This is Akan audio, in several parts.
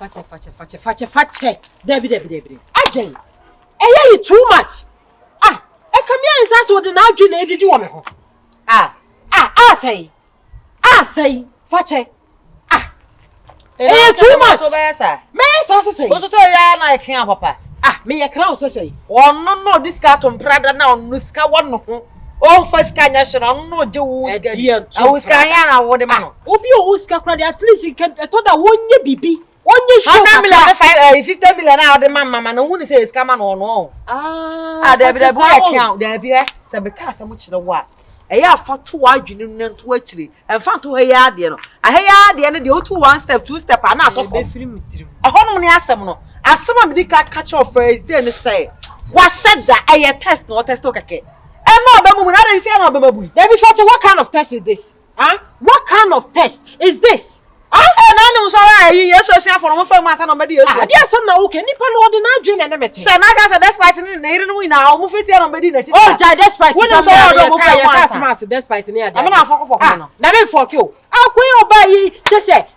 Fache. Debbie. Again. Eh, too much. Ah, I come here and says what the now dream did you want me? Say. Fache. Too much. Me say. What's to ya na ekan papa? Me a crown say. Oh no, this carton Prada now, Nuska one no. Oh, first can you show no do dear. I was Kayana, what the man. Obi Oscar cried at least you can. I thought that 1 year BB. 1 year show 50 million out the mamma, and who says come on no. There be a boy account, there be a because so much the what. A year for 2 hours, you know, to actually, and found to a yard, you know. A yard, the end of the 2 1 step, 2 step, and not of a honey as some. As someone did catch off first, then say, what said that I test no test okay. And no, but I say no, baby. Debbie Fache, what kind of test is this? What kind of test is this? And I know sorry, yes, so share for one for my son or maybe. Yes, no, okay, Nippon ordinary drink and everything. So now I said that's why in the we now move it on Medina. Oh, despite what despite near. I'm not for never for you. I'll quit obey, just say,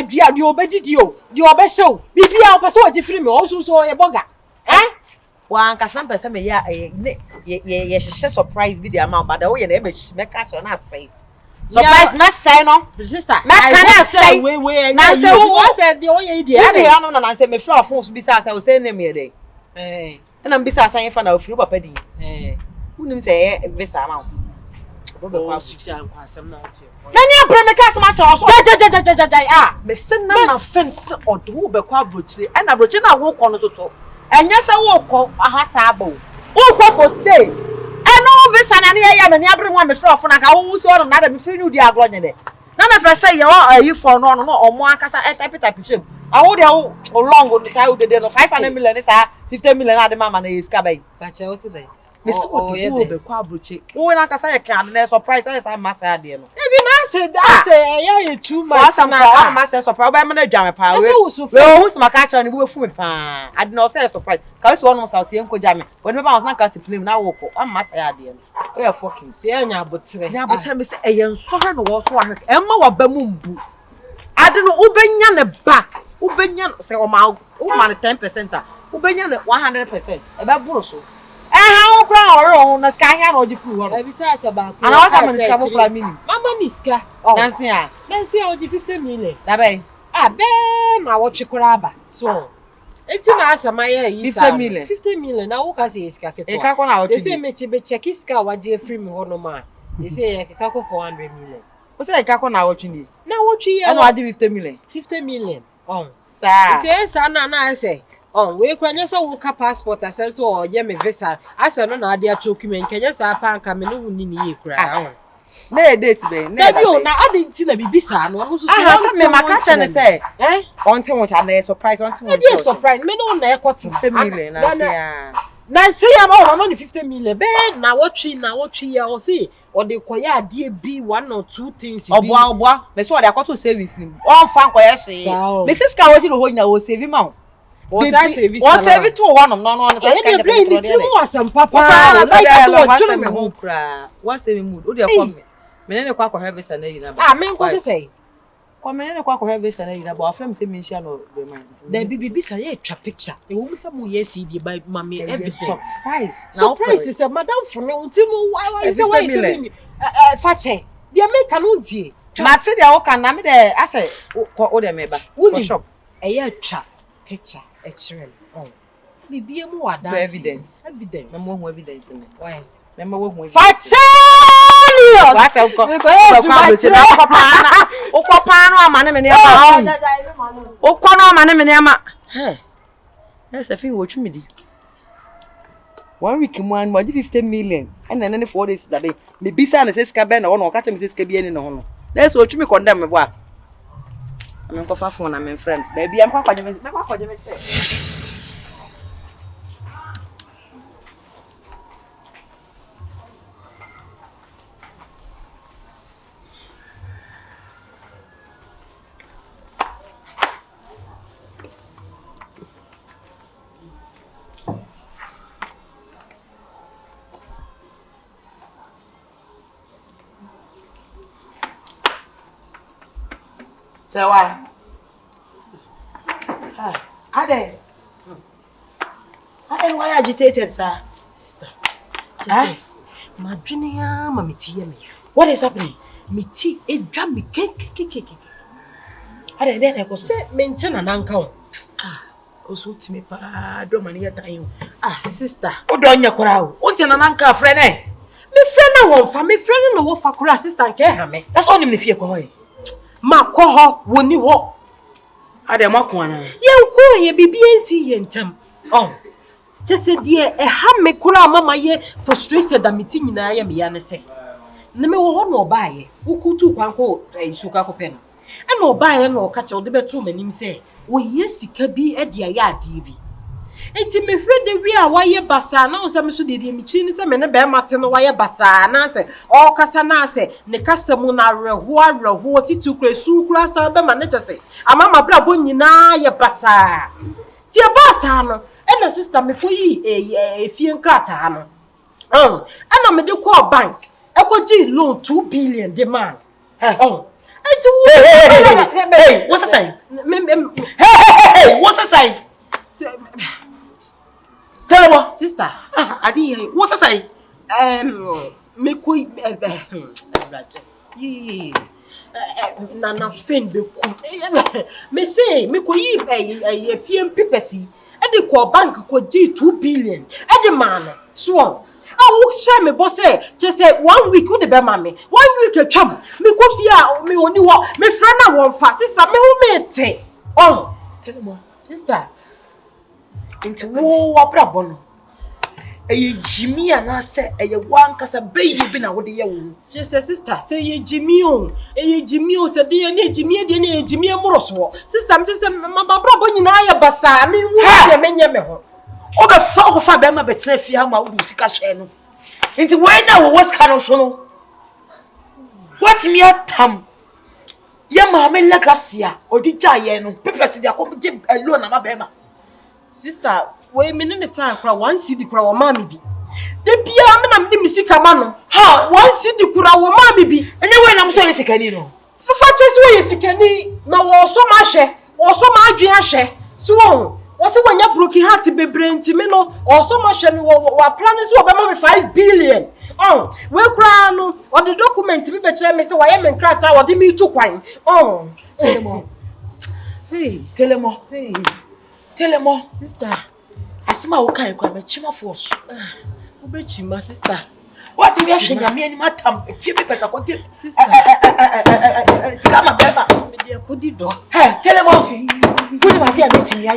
you obey you obey so. Be out of so different, also so a bugger. One can some person may yes, surprise video amount, but the way the image make catch on us say. Surprise, must say no, sister. I say, wait, now say what said the only idea. I say, my floor phones besides I was saying them here day. And I'm besides saying for now, if you were petty. Who didn't say this amount? Many a premicas much also. But send none of fence or do be quite brutally, and a Virginia walk on the and yes, I walk a hasabo. Oh, for stay. And all this and any other and every one before for like I always saw another before you dear groggy. None of us say you for no or more cassa at type. I would how long would decide who did 500 million is 50 million at the mamma is cabin. But I also there. Mr. You be quite brutal. Oh, like I say, I can't surprise I must have dear. That's a too much. I must have surprised by my jam power. Who's my catcher and we food pan? I did not say surprise. Cause one was our Uncle Jammy. Whenever I was not got to play now, I must have dear. We are fucking. See, but tell me, say, a young son was what Emma or Bamumbu. I don't know, Ubenian the back. Ubenian say, oh, my 10%. Ubenian 100%. About Bursho. How crown on a sky or the food? Besides about and I was a for me. Mamma Niska. Nancy, I'll give 50 million. Ben, I watch a crab. So, it's an answer my 50 million. 50 million. Now, Cassie is cacket. They say, Metche check his car, what dear free me or no man. They say, I can for 400 million. What's that? I can't watching you. Now, what you are 50 million. 50 million. Oh, sir. Yes, I say. Oh, we can just walk a passport as well, or Yemi visa. I said, no idea document. Can you say, I can't come in ye cry? No, date, babe. Now, I didn't see the visa. No, I have my catch and say, on too much, and surprise on too much. Surprise, me no, I got 50 million. Now, say, I'm all money 50 million. Ben, now what she, I'll see, or the choir, dear be 1 or 2 things. Oh, wow, that's what I got to say with him. Oh, Frank, I say, Mrs. Coward, you will save him out. Was I say it to one of no one? I some papa. What's the mood? Would you come? Menene kwa have this and you know. Men go say. Come menene kwa have this and you know, but from me no be man. There be say a picture. E wo some yes see by mommy everything. Surprise is a madam for me until why is why Fache. Dia me cannot die. Mate dia o kan na me dey I say o dey meba. Wo shop. E twa picture. Excellent. Oh, be more evidence. Evidence. No evidence in it. Why? Remember what Fache! What I'll call yes, I think what you mean. 1 week in 1 month, 50 million, and then 4 days that day. Maybe Sana says Cabana or no catch me says Cabian in the home. That's what you may condemn me. What? I'm going to phone. I'm in friend. Baby, I'm going to say why? Ade. Why agitated, sir? Sister, just say, my junior, mammy, what is happening? Me tea, a drum me cake. Ade, then I go say, maintain an uncle. Also to me, pa, do money at time. Sister, Oh, don't you crowd? Won't you an uncle, friend, eh? Me friend, I want for me friend, no work for Kura sister, care me. That's only if you're going. Ma call when you walk. Ade, Makwana. You call ye BBNC and Tem. Oh. Just say, dear, a ham me kura mama ye frustrated that meeting in I am yanese. Name will no buy, who could do one call a suka pen. And no buy no catch all the bedroom and him say, oh, yes, it can be a dear ya, DB. And to me, read the real wire bassa, no, some so did him chin some and a bear martin wire bassa, and answer, all Cassanase, Necassamuna, who what it took a su grass, Alabama, let us say, a mamma brabunina, ya bassa. Dear Bassano. And a sister me for ye a few cratano. And I'm a do call bank. I could loan 2 billion demand. Oh, Hey, what's the sign? Hey, what's the sign? Telemo, sister. I didn't hear. What's the sign? Me koi Nana fin be cool. Me say, me koi a few pipesi. And the call bank could G 2 billion. And the man, swan. I will share me, boss. Just say 1 week would be mammy. 1 week a chum. Me coffee out, me only walk. Me friend, I want fast. Sister, me who made oh, Tell him what. sister. Into war, Brabono. A Jimmy and I said, a one cassa baby been out the year. Just say, sister, say ye Jimmy on. A Jimmy said, dear, Jimmy, dear, Jimmy Moroswo. Sister, I'm just a Mamma Brabon in Aya Bassa. I mean, who are many? Oh, the fuck of Abema betray Fiamma with Sicashano. Into where now was Canosono? What's me at Tam? Yamma Lagacia or the Giant, Peppers, the accompanied alone, Amabema. Sister, wait a minute, the time crowd 1 city crowd, mammy be. The Piamma, the Missika Mano. How 1 city crowd, mammy be. And then when I'm so sick, for fatches way is canny, now also my share, also my dear share, so. Was it when you broke your heart to be brain to me no or so much and what plans to about 5 billion? Oh, well, crown or the document to be better, Mr. Wyman Crater or the me to wine. Oh, Telemo. Hey, Telemo, hey, Telemo, sister. I see my okay, I'm a chima force. Who bet you, my sister? What if you're shaking me and my tongue? Chippy Pesa, what did sister? Scammer, Bema, Media could do. Hey, Telemo, what am I here meeting me?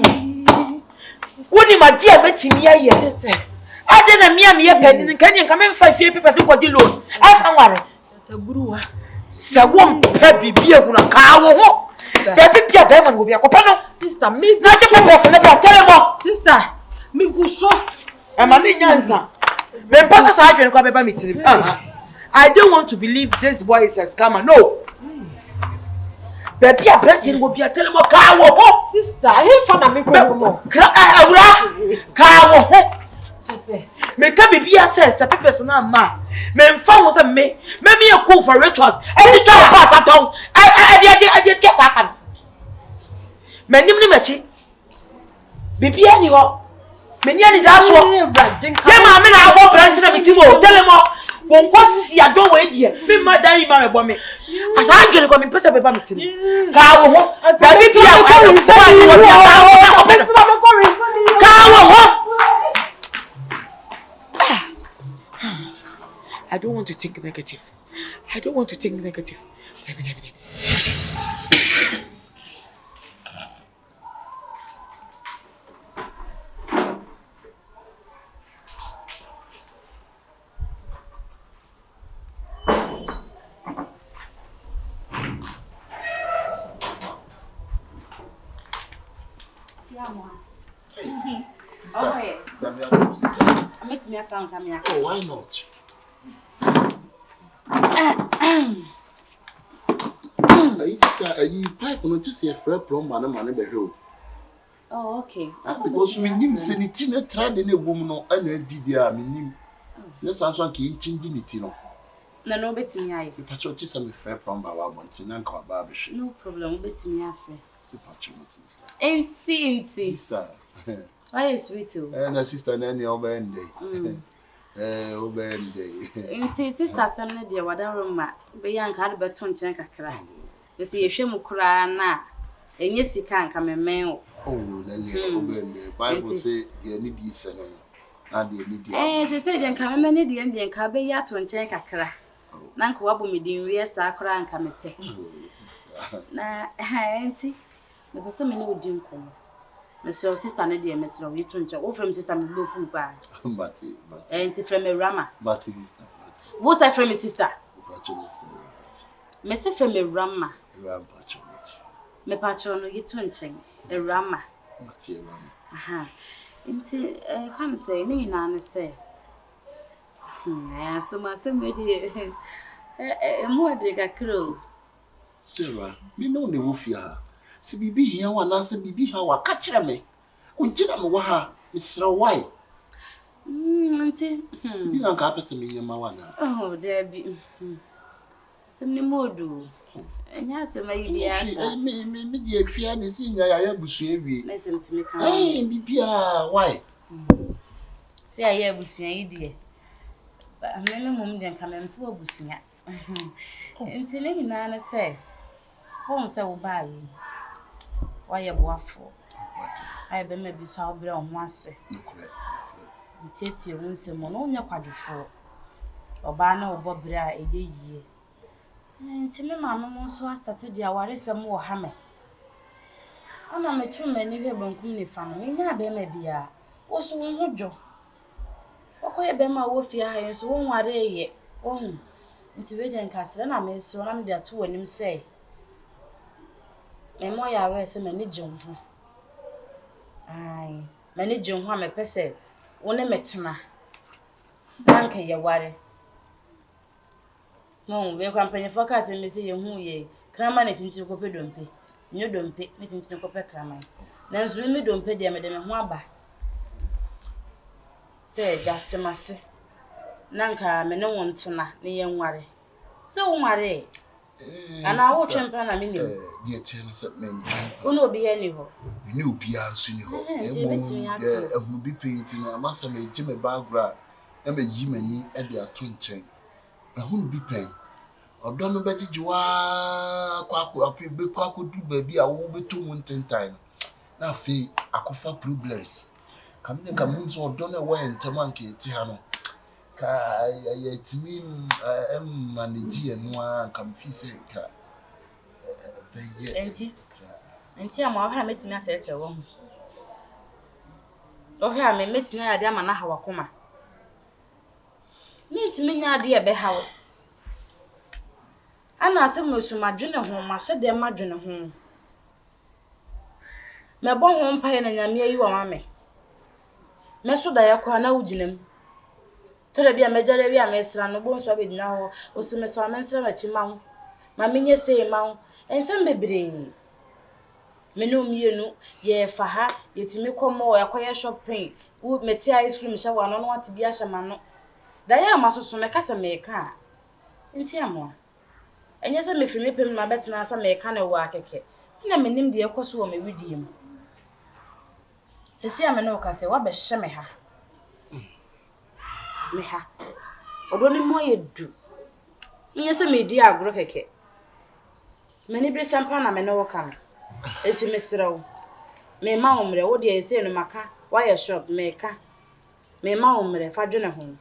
Wouldn't my dear meeting me? Yes, sir. I didn't me a penny and can you come in 5 papers for the loan? I found one. The brewer. So one peppy beer on a cow. Peppy Pia Diamond will be a copano. Sister, me not a person, tell him. Sister, me go so. I'm a answer. When Pastor Sergeant come by me to him. I don't want to believe this boy is a scammer. No. Baby, Brenton will be a tell him a cow. Sister, I ain't found a me go. Cow. She said, "Make me be a sense, a personal man. Men found was a me. Maybe a call for rituals. And the child pass at home. I did get happen. Men name Machi. Bibi anyhow. Many dash walk. Mamma, I won't branch to me. Tell him all. Won't was see a doorway here. Be my daddy, my woman. As I join come in person by me. Cow, I don't want to think negative. I don't want to think negative. Oh, why not? Pipe on to see a friend from Manamana Beho. Oh, okay. That's because we need Senitina tried any woman and a DDR. Yes, I'm changing it. No, bet me. I patch some friend from Bawa Mountain and call Barbish. no problem, bet me. Inti. Sister. Why is sweet too? And a sister nanny obende. Obende. Inti sister samne dia wada roma. Be yanka ade beto nchen kakra. Be se yehwe mu kura na enye sika anka memen o. Oh, nanny obende. Bible say the need is no. And the need. Se say den ka memen ne de den ka be ya to nchen kakra. Na nka wabo me din wie sa kura anka mepe. Na inti me be se me ne odi nkom. Mr. Sister ne de Mr. We to nche. Wo from sister me go fu ba. Mati. Inti from Rama. Mati sister. Wo say from sister? Sister. Me say from Rama. Rama. Me patro no gitu nchen. Rama. Mati Rama. Aha. Inti kan say ni na ne say. So ma say me de mo de gakro. Stella, me no ne wo fia. Se bibi hia wa na se bibi ha wa ka kire me. Unchira me wa ha, misra why? Inti. Bi na ka pese me yema wa na. Oh, there be. Semni modu. Enya se mai bia. Me di afia ne si nya ya busu ewie. Na se ntimi kan. Ai bibia why? Se ya busuan yi die. Ba me mum de nka me mpo busuan. Inti ne nyina na se. Hon se wo ba yi. Wa ye boafo. Ai be me bi so obere o ho ase. Ntieti e wonse mo no nya kwadefo. Oba na obo bere a eye yie. Nti me mama mo so start dia ware sem wo ha me. Ona me tu mani hwe bankum ni fa no. Me nya be ma bia. Wo so wo hodwo. Okoye be ma wo fia ha so wo nware ye. Ohun. Nti we den kasere na me so na me dia to wanim sei. Me mo ya we se mani jom ho. Ai, mani jom ho me pese. Wo ne metena. Banka ye ware. No, we company focus me say ye hu ye. Krama na tintin ko pe dompe. Nyo dompe, me tintin ko pe krama. Na nso me dompe de me ho aba. Say ja temase. Nanka me ne wontena ne ye nware. Se wo nware. Ana wo twempa na me ni. Die tie se me ntwempa. Ono obi ye ni ho. Ni obi anso ni ho. Ehunu bi painting na amasa me gye me background. Na me yi mani e de ato nchen. Ehunu bi pen. Odo no begijiwa kwako afi be kwako du baabi a wo beto mu ntentan. Na afi akofa problems. Kamne kamun so odo na wo entema nke ti ha no. Ka ya timi manage eno a kam fi se ka Enti ama ha metimi atete wo. O ha me metimi ade ama na ha wakoma. Metimi nya ade e be ha wo. Ana asem no sumadwene ho ma hye madwene ho. Me bo ho mpa ye na nyame ayi wa mame. Me so da yakwa na wuginem. Tore bia mejare bia mesra no bo nso abedina ho. Osime so amensra na chi ma ho. Ma menye sei ma ho. Ensem bebre. Menu mienu ye fa ha yetimi komo yakoye shopping. Wo meti ice cream sha wa no no ati bia hye ma no. Da ya masoso me kasa me ka. Nti amo. Enye se me firi pem na betina asa me ka na wo akeke. Na menim de ekoso wo me widie mu. Sesi ame no ka se wa be hye me ha. Me ha. Odo ni mo ye du. Enye se me di agro keke. Meni bi sampa na me no wo ka. Enti mesrew. Me ma omre wo de ese no maka. Wa ye shop me ka. Me ma omre fa dwene ho.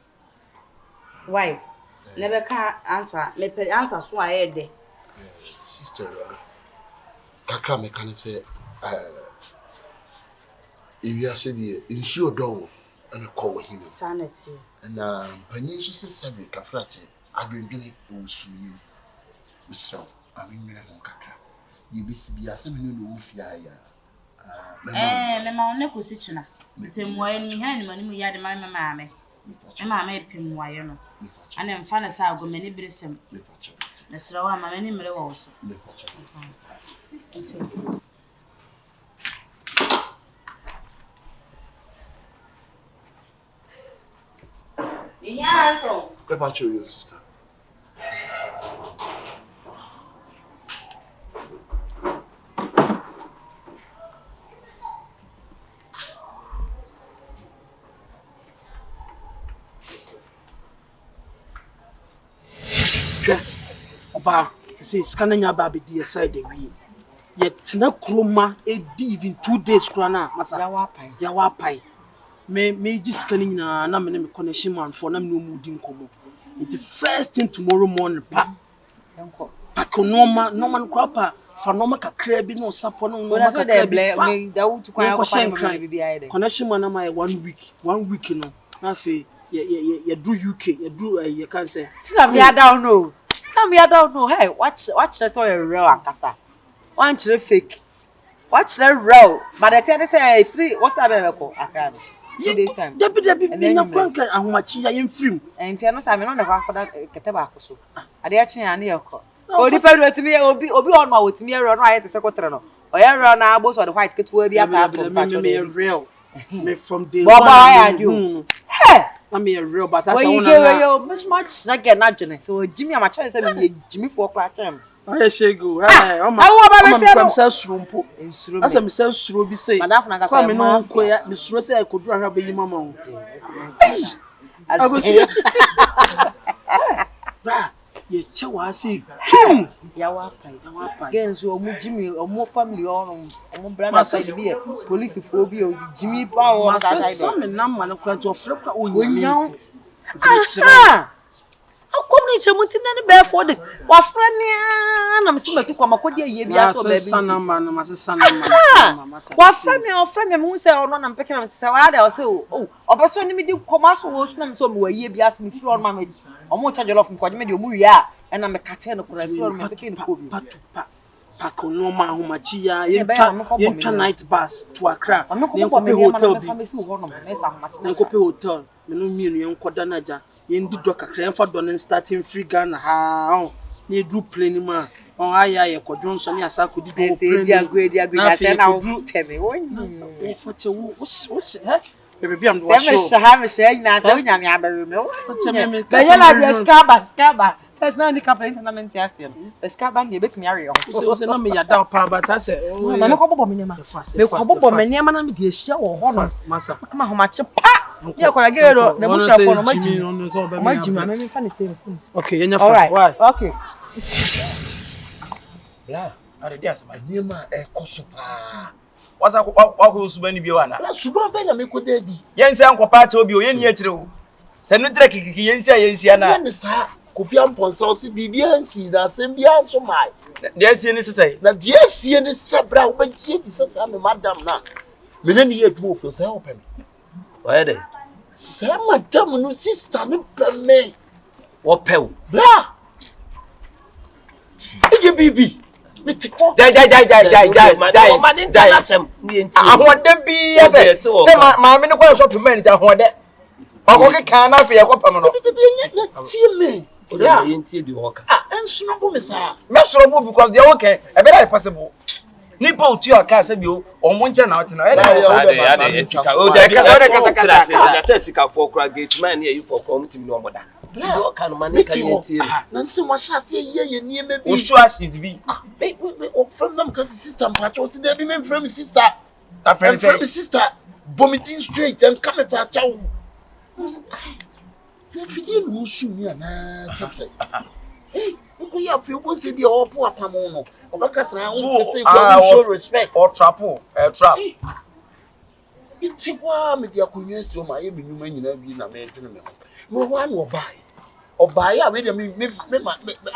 Why? Never can answer. Me pe answer so I de. Sister, kakra me kan say if you say the insure do and call him Sanity. And panyin so say sabe kafrache adwendwene ewusu yi. Mr. I mean me no kakra. Ye bi ase me no wo fia ya. Me ma one ko si china. Se mo en mi ha ni mani mu ya de ma me. Mama me pim wayo no. Ana mfa na sa agomani biresem. Na srawa mama ni mre wo so. Yeah, so. Go back to your sister. Oba, say scanning your baby dear side the way. Yet na kroma even 2 days krana masa. Yawa pai. Me just scanning na me connection man for na no mood nkomo. It's the first thing tomorrow morning pa. Pack normal crapa for normal kakra bi no support no normal kakra bi. Me da wutu kwan ko bi aide. Connection man na 1 week. 1 week no. Na fe you do UK, you do you can say. Tell me I don't know. Hey, watch the story real ankasa. One chere fake. Watch the real. But they say free. What's that be called? Akara. 2 days time. Debi na kwanka ahomachi ya yemfrim. Enti no say me no na kwa koda kete ba akoso. Ade a chen ya na yeko. Odi pedu etimi obi on ma wotimi ero no ayete secretary no. Oya ero na agbo so the white ketu bi ata to patcho Me real. Me from day one. Baba do. Hey. I'm a real but I say one na much na get na dwene. So Jimmy am cha say me Jimmy for kwa chem. Oya shego. Hey, o ma say surumpo. Asa me say suro bi say. Madam na ka say me no nkoya, me suro say akodu ahwa be yima ma wo. Agosi. Bra, ye che wa say kim. Yawa pai. Gen so omu Jimmy, omu family on, omu brother side bi police fo bi o Jimmy pa o ma say some na ma no kra to ofre kwa onyan. Akomni chemuti na ne be for this. Wa frani na me si matu kwa makodi aye bi aso be bi. Sanama na ma say Wa frani me hu say ono na mpeke na say wa da o say o obeso ni me di commerce wo so na me so me wa aye bi aso me fi ono ma me. Omo cha jollof me kwaje me di omu wi a na me kate no kura fi ono me peke ni ko bi. Pako no ma homachi ya yentwa night bus to Accra. Yenkope hotel bi. Yenkope hotel. Me no mienu yenkoda na ja. Yendi do kakra yenfa do no starting free Ghana ha. Na edu plane ma. On aya ye kodwon so ne asa kodi do plane. Na say na wo teme woni. Fote wo he. Baby am do wa show. Me say na ta nya me aberu me. Ka yela bi skaba. There's no any complaint na mente afiam. Skaba na ebetimi are yo. So na me ya down pa but I say na me ko bobo me nema. Me ko bobo me nema na me de ehia wo ho no. Masa. Kama homache pa. Yeah, kwa gero na busha for no maji. Maji ma me fa ne say. Okay, yenya fa. Why? Okay. Yeah, are dey asema. Niema e kosopa. Wasa kwa subani bi wana. La suba be na me ko dedi. Yense ankopa ate obi o yeni akire o. Se no dire kikiki yensia na. Yen sa Kofi amponsa o si bibia nsi da sem bia nso mai. De asie ni sesai. Na de asie ni sebra wo ba gie di sesa me madam na. Me ne ni edu ofo se o pem. Why dey? Se madam no sister no pem me. Wo pew. Bla. Ege bibi. Me ti ko. Jai. O ma ni nta lasem ni enti. Ahode bi ase. Se ma me ni kwa shop man ta ahode. Okoke kan na fe yakopam no. Bibi nya tie me. Yeah, enti di woka. Enso no bo me sa. Me soro bo because they okay. E be like possible. Nipa uti aka se bi o omo nche na ote na. Ade esika. O de kasa. Na se sika for kra gate man here you for community no omoda. Do kan man kan enti. Na nse mo sha se ye nie me bi. O sure as it be. From them cause sister mpacho o si dey be me from sister. That friend say sister vomiting straight and come for a chow. If you didn't lose me, say, hey, we have you want to be all poor Pamono. Or because I want to say, show respect or trap. It's a war with your community, my human, you know, being a man. No one will buy. Or buy, I made me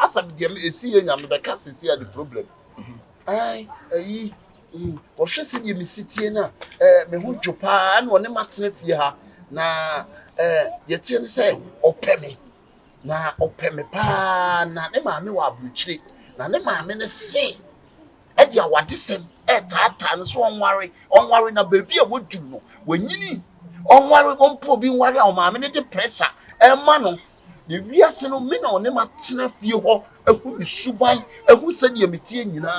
ask them, see, and I'm because it's here the problem. Or she said, you miss it now. Me who Japan, one Martin here. Na yeti ni say opeme na opeme pa na ne maame wa abuchire na ne maame ne se e dia wadesem tata no so onware na baby a wodu no wanyini onware bompo bi nware o maame ne de pressure ma no ne wiase no me na one matena fie ho ehu ni suban ehu se de metie nyina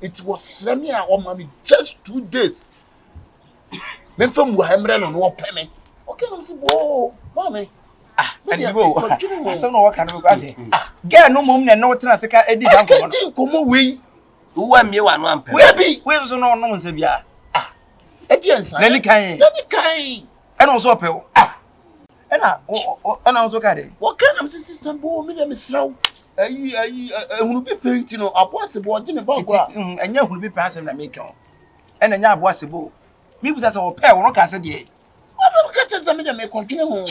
it was sremi a o maame just 2 days memfam wa hamre no no opeme. Okay, I'm saying, whoa, mommy. And you go. I don't know what kind of guy. Get no mum and no transca edit. I can't think come away. Who want me one Where be? Where's no one Sabia? Edians, Lenny Kai. And also and I also got it. What kind of system bore me, them is slow? ehunu bi paint no aboasebo ogene ba gwa enya ehunu bi pass na make on ena nya aboasebo mi busa se wo pay wo ka se de aba ka tete me de me kontine ho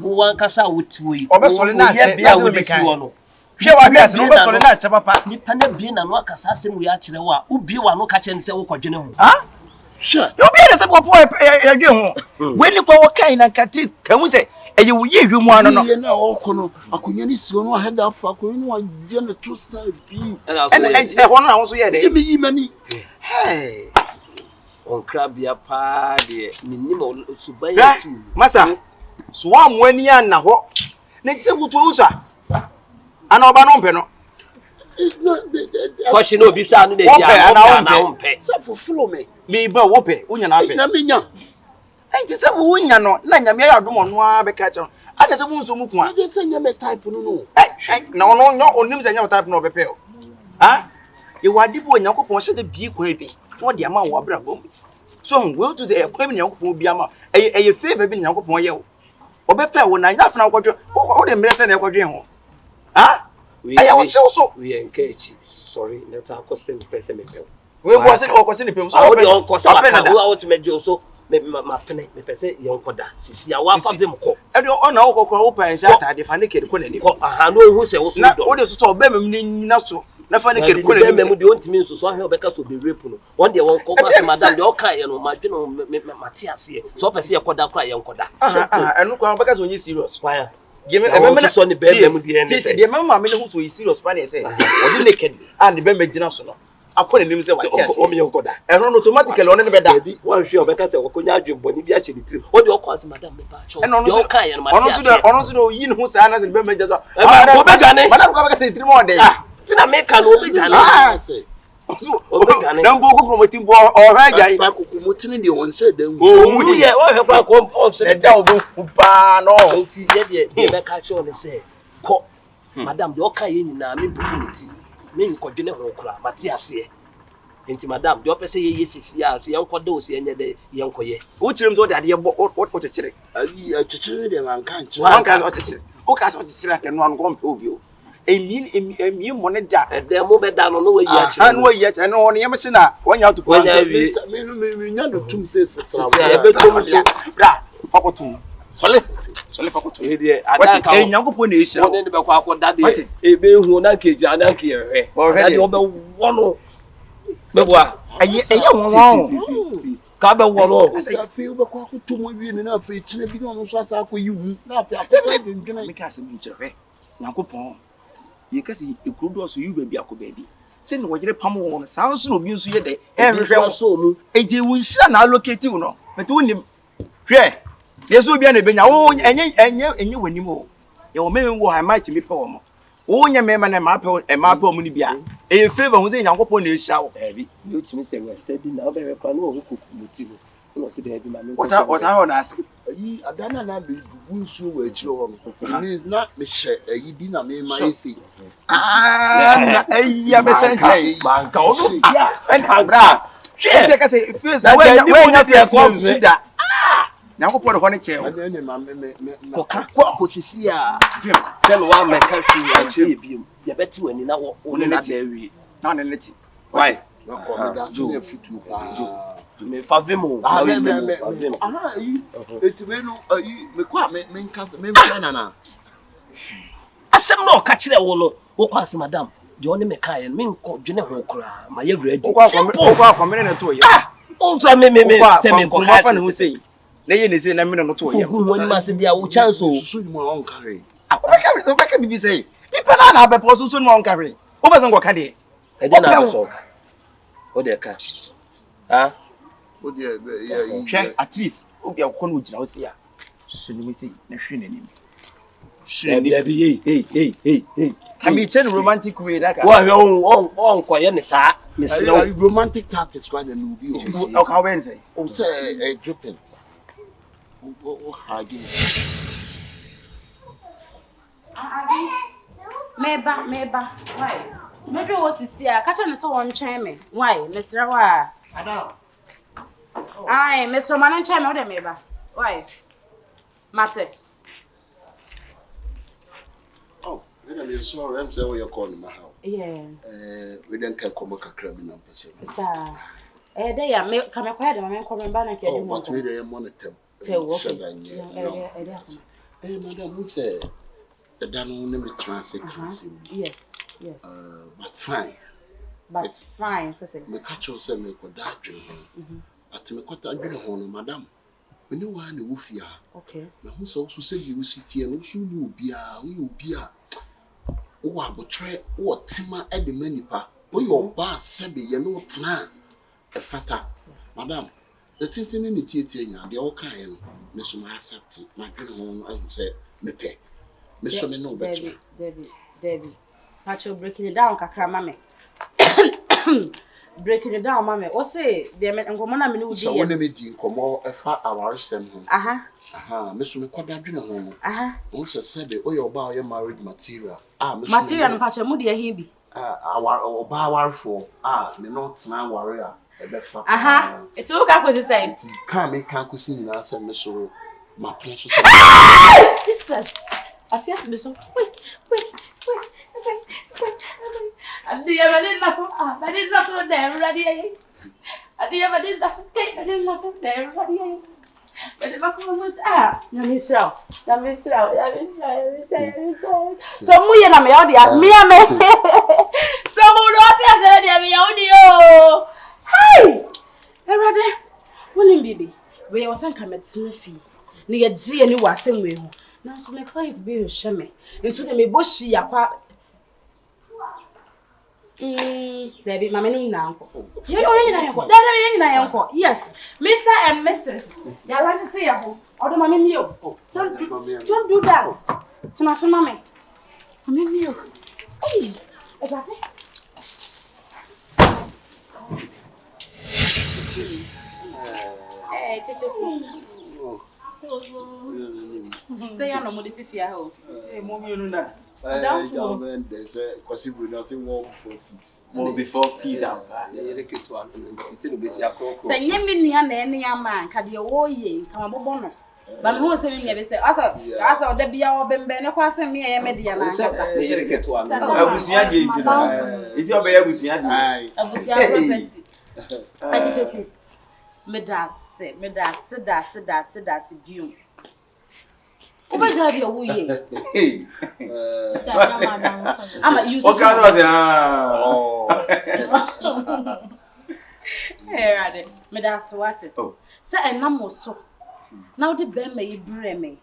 wo wan kasa wotuo yi obesole na ye bia wo de si wo no hwe wa bia se no obesole na che papa nipa na bie na no akasa asem wo ya kire wo a ubie wa no ka che nse wo kodwene ho ha sure you be the same popo ya dwe ho we ni kwa wo kan na katris kan se eye wo ye hwemu ano no ye na okono akonya ni si no head afa akonya ni wa je na two star bi and hono na wo so ye de me yi mani hey on krabia pa de minimo subaya tu masa so wa mwani ya na ho na tse kutu usa ana oba no mpe no kwashi no bi sa no de dia na wo mpe so for follow me ba wo pe unya na ape na me nya enti se wo unya no na nyame ya dom no a be ka che ana se mu nso mu ku a de se nya me type no no na ono nyo onim se nya type no be pe o ha ye wadi bo Nyankopon se de bi kwa bi wo de ama wo abra bom so we to say kwa bi Nyankopon bi ama eye favor bi Nyankopon ye wo obepe wo na nya afna kwadwe wo de mre se na kwadwe ho ha aya wo so we encourage sorry na ta akose pese me pe we bo se okose ni pem so wo de onkose aka wo to mejo so me pene me pese yonkoda sisi a wa fa vem ko e de ona wo kokoro wo pan sha atade fa ne kede ko nani ko aha no hu se wo so do wo de so so be mem ni nyina so na fa ne kede ko nani mem de ontimi nso so ahwe obeka so be rape no won de won ko ma madam de o kan ye no ma dwe no mate ase so pese ye koda kra ye nkoda enu ko obeka so nyi serious why Give me a so ni be mem de en say the mama me who so serious pa ne say o de naked and the be magina so no akọ nim say wati ase o me nkoda ehun automatically on ne be da wan hwe obeka say okonya adwembo ni bi a che ni tiri o de o ko ase madam me ba cho o kan ye no mate ase ono so do yi ne hu sa na be magina so o be dwane madam ko be ka say tiri mo de tina me kan o be dwane say o be dwane dan bo ko from timbo o ha jai ba ko mo tini de won say dan o mu ye o he fa ko o se da o bo pa no ti ye de be ka cho ne say ko madam de o kan ye nyina me opportunity me nkodwene ho kura mate ase enti madam de o pese ye sisi a se yenkoda o se enye de yenkoye o chirem so de ade bo o chechire ayi a chechire de man kan chi wan kan o chechire o ka so chechire ke no an ko mpe obi o emi mo ne da de mo be da no no we yi a chire an we yi no no yem se na wonya to wonya wi me nya do tum se sesra e be tum so bra fakotum sole fakotum e de ada ka Nyankopon na ehira won ne be kwa akoda de e be hu na keji ana ke ye hwe de o be wono me boa eye won ka be wono asa fe o be kwa akotum wi ni na fe chine bi no so asa akọ yi wu na fe akọ bi ndwena me ka se bi chire Nyankopon ye ka se ekrodo so yu ba bi akobedi se ne wojere pam won sa so no bi nso ye de hwehwe so mu eje wo nhira na allocate wo no mete wonim hwe yeso bia na benya wo enye wanim o ye wo meme wo ha might mi pe wo mo wo nya mema na ma pe wo mu ni bia e favor hu se Nyankopon na ehira wo ebi you timi say we steady na o be rekwa no wo kokumoti no se de bi ma me wata ho na ase ayi adana na be bu nsu wo achiro ho no means na me hye ayi bi na me ma yesi na ayi ya be sentai man ka o no bia en bra se ka se face we nya face no suda Nyankopon ho ne che wo adana ma me ko ka ko sisi a tell wa me ka fi a che bi ye beti wani na wo ne na da wi na ne leti why na ko me da so ne futu pa me favemo aha yi etime no ayi me kwa me nka me na asem no ka kire wo no wo kwa se madam de oni me kan me nko dwene ho kura ma ye ready wo kwa komere na to ye o to me se me nko ka fa ne ho sei na ye ne sei na me no to ye wo ni ma se dia wo chance o so ni mo on kare o ka bibi sei pipa na be po so no on kare o be so nko ka de e de na so ka o de ka ha o de ya at least obi akọ no gira o sei a so ni me sei na hwe na nim hey can be chain romantic way like wa on ko ye ne sa me sro romantic tactics kwa na no bi o ka we say o say dripping o hagi meba why me do wo sisi a ka cha ne se won twen me why me sra wa Ada. ai me so man twen me o de meba why mate I'm sorry, I'm sorry you're calling my house. Yeah. We don't care come back a crab in a person. Sir. They are come quiet, I'm coming back. Oh, but we are monitor. Madam, Who said the Dano never transit. Yes. But fine. But fine, Cecily. Me catch yourself, make a doctor. But to me, what I do, madam. When you want to woof ya. Okay. Now, who's also say you sit here, no soon you be a. Oh, I will try what Tima at the menipa. Oh, your bar, Sabby, you know, Tana. A fatter. Madam, the tintin in the theatre, the all kind, Miss Accepted, my good home, I said, me pay. Miss Women know better. Debbie. Pacho breaking it down, Kakra, mammy. Breaking it down, mammy. Or say, they met and go on a minute. So, when they didn't come all a fat hour, send home. Miss Women called that dinner home. Also said, oh, your bar, your married material. Material and Pacho Moody, a hebe. Our bar for, me not now warrior. It's all I could say. Can't make Can't see us and Miss my precious. Jesus. I see us, Miss. Wait. I didn't listen. I didn't listen there, ready. I didn't listen. I didn't listen there, ready. But if I come was let me show. So, we are my audio. Me. So, what is it? Audio. Hey! Ready? Willing baby. We are some come at Sniffy. Near G and you are same way. Now, so my clients be a shame. Into the me bushy aqua. There be my menu now. Yes, Mr. and Mrs. You are right to say, or the mammy, don't do that. It's not some mammy. I mean, you. Hey, exactly. Hey, say, I'm not more to fear. Say, Mommy, you know. There's a possible nothing more before peace. Say, you mean any man, can you all ye come abono? But who was saying, never say, I saw the be our bembene crossing me a median. I was is your baby? I teach you. Medas, you. What are you? I'm using here, Medas, what? Oh, say, and no so. Now the bear may bring me.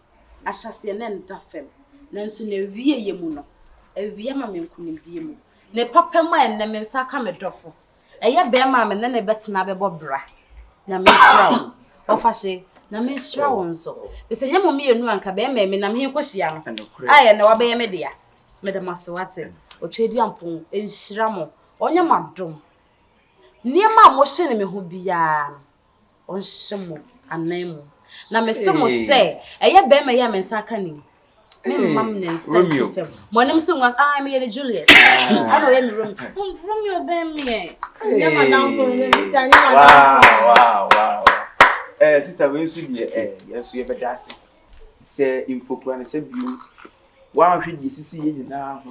I shall see an end of him. Nancy, no via yemuno. A via mammy couldn't deem. Ne papa man, ne mensaka me doffo. A ya bear mamma, and then a bet nabe bobra. Na misra, ofashe, na misra onzo. It's a young me and one cabe me, and I'm here question. I know obey media. Madam Maswate, or Chediampon, in Shramo, on your madam. Near my motion me who be on Shamo and name. Now, Miss Somo say, a ya bear my yam and sakani. Mamma says, my name soon was I me and Juliet. I know any room. Romeo bear me. Never down for the wow. Sister, we see the yes, we have a dancing. Say, in Pokran, say, you 100 years now.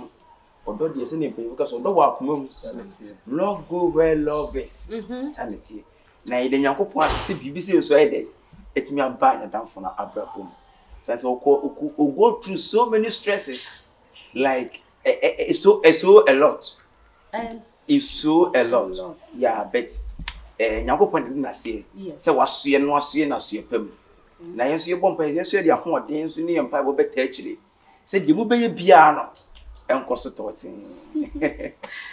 Although the same because of the work, love go where love is sanity. Now, the young couple see BBC so I did. It's me a bad down for a brabum. So go through so many stresses, like it's so a lot. It's so a lot. Yeah, but young couple didn't say. So was she and was she and I see a pem. Now you see a bumper, yes, you're home, dance in the empire, but actually said you will be a piano. I'm consulting.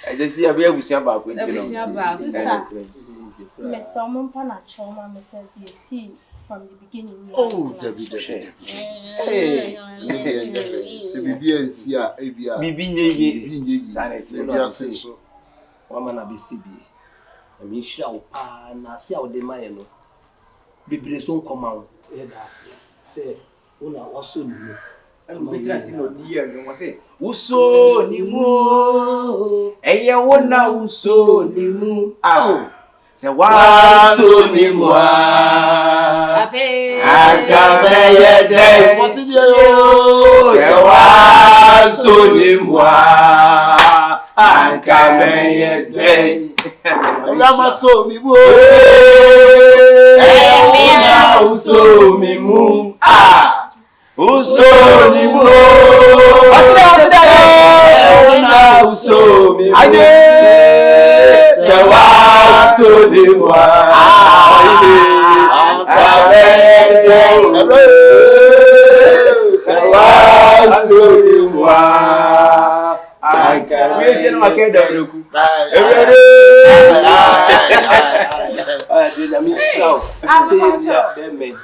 I just see a very good about Mr. Mompana Choma, Mrs. You from the beginning. Oh, Debbie. Hey, so. Woman, I be CB. I mean, shall na see how the man be so come out. Say, Una also knew. I'm no dear, you must say, Uso ni mo, Eya wona uso ni mu. Ah, Se waso ni mwa AKABENEZER Se waso ni mwa AKABENEZER Ramaso mi bo Ewuna uso mi mu uso ni mo Ewuna uso mi mu Se waso ni mwa AKABENEZER Se waso ni mwa AKABENEZER no akeda roku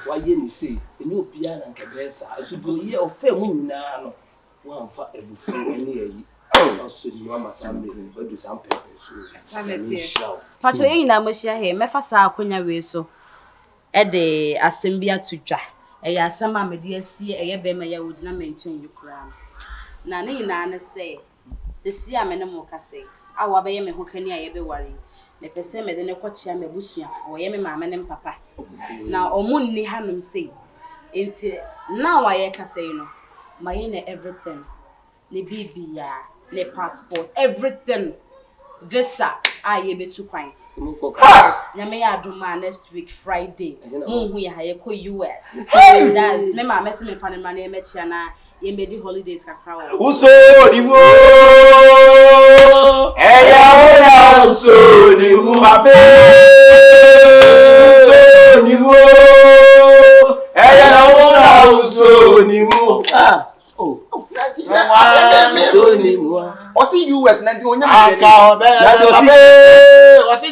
why you say you piano and cabeza to go here or fair winning now one for every fool near you. Oh, so you are my son, but do some people. Pato yin na moshia he mefa sa akonya we so e de asembia tudwa e ya asama mede asie e ye be ma ya wodina menchen yukura na ne ina ne se si amene mo kase awa be ye me hokani aye be ware me pese me de ne kwachia me busuafo ye me maame ne papa na omunni hanum sei enti na wa ye kase no my na everything ne bibia ne passport everything visa aye betu kwan nyame ya adoma next week Friday hu ya ha ye ko US that's me ma mesi me fa ne ma na me chia na ye medi holidays kakra wo uso ni mo eya uso ni mo pape uso ni mo eya uso ni mo so ni mo o si US na ndi onya me o si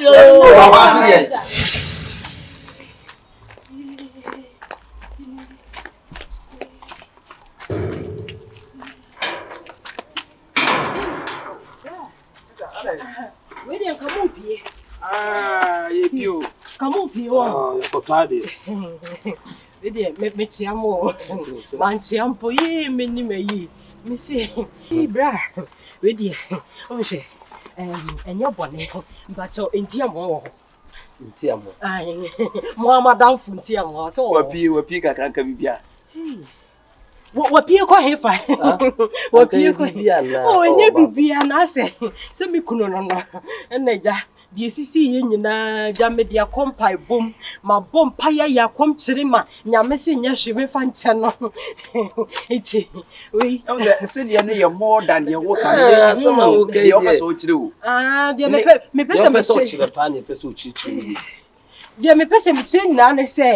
Where dey come up here? Ye pio. Come up here. Oh, Potade. Where dey me chiamo. Man chiampo ye meni me yi. Me say, "Hey bra, where dey? O she enye bone. Mbacho entiamo. Ntiamo. Ai, mo madam fu entiamo. So Wapi kakranka bibia. Wapie kwa hefa. Wapie kwa bibia na. Oh, enye bibia na se me kuno no. Eneja die sisi ye nyina ja me dia kompai bom ma bom paya ya kom chirima nyame se nya hwe fa nche no. Eti we Se dia no ye more than the work and some okay. The office o chire o. Dia me pesa me chire pa ne pesa o chichi. Dia me pesa me chire na ne se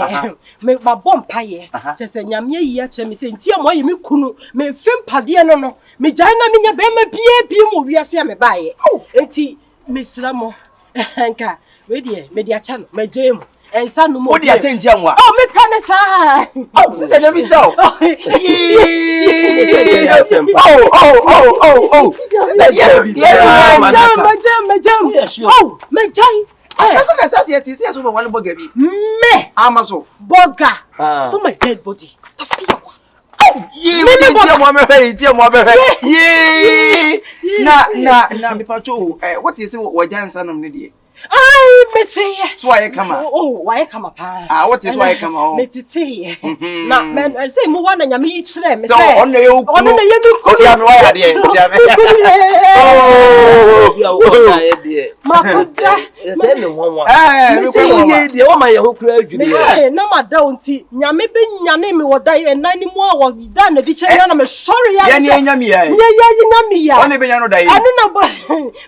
me ma bom paye chese nyame yi a che me se ntia mo ye me kunu me fem pade no me jai na me nya be ma bie mo wiase me baaye eti me sramo nka we die me dia cha no me jam ensa no mo o dia change amwa oh me pene sa oh sister nyame show me jai Asa ka sase yeti se so be wan boga bi me amaso boga oh my dead body to feel ye me tie mo be ye na me pacho what is what jansa nam ne die ai meti so why come why come pa what is why come on meti na men say mo wana nyame yi kire me so on na ye mi ko ya no ya de ya me makuda say me won me ko ye de o ma ye ho kura adwiri me na mada onti nyame be nyane me woda ye nan mu a wogida na di kire na me sorry ya ye nyame ya ye nyame ya on be nya no da ye anu na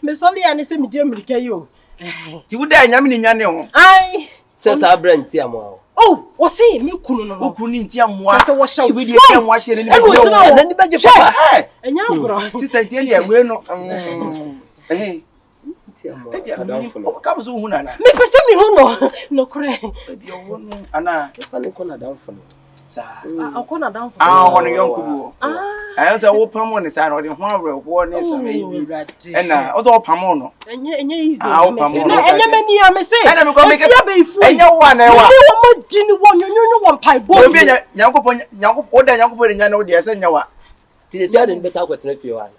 me sorry ya ne se me die mirika yo ti wo da nyame ni nyane ho ai se sa brand ti amo oh o say me kunu no kunu ni ti amwa se wo shaw we dey say amwa se ni be ni be je papa enya agro sister ti e we no ti amo adam fo no ka zo hu na na me pese me hu no kure bi o hu no ana fa ni ko na adam fo no sa akona dan fo wono yonku bi ayo se wo pam woni sa na odi ho awre ho ne sa me bi ena o to pam no enye easy enye mani ya me say ena me ko me enye wa na wa ni wo mo di ni wo nyonyo wo mpai bo obi nyankopon da nyankopon nya na odi ese nya wa ti se ade beta kwetena fie wa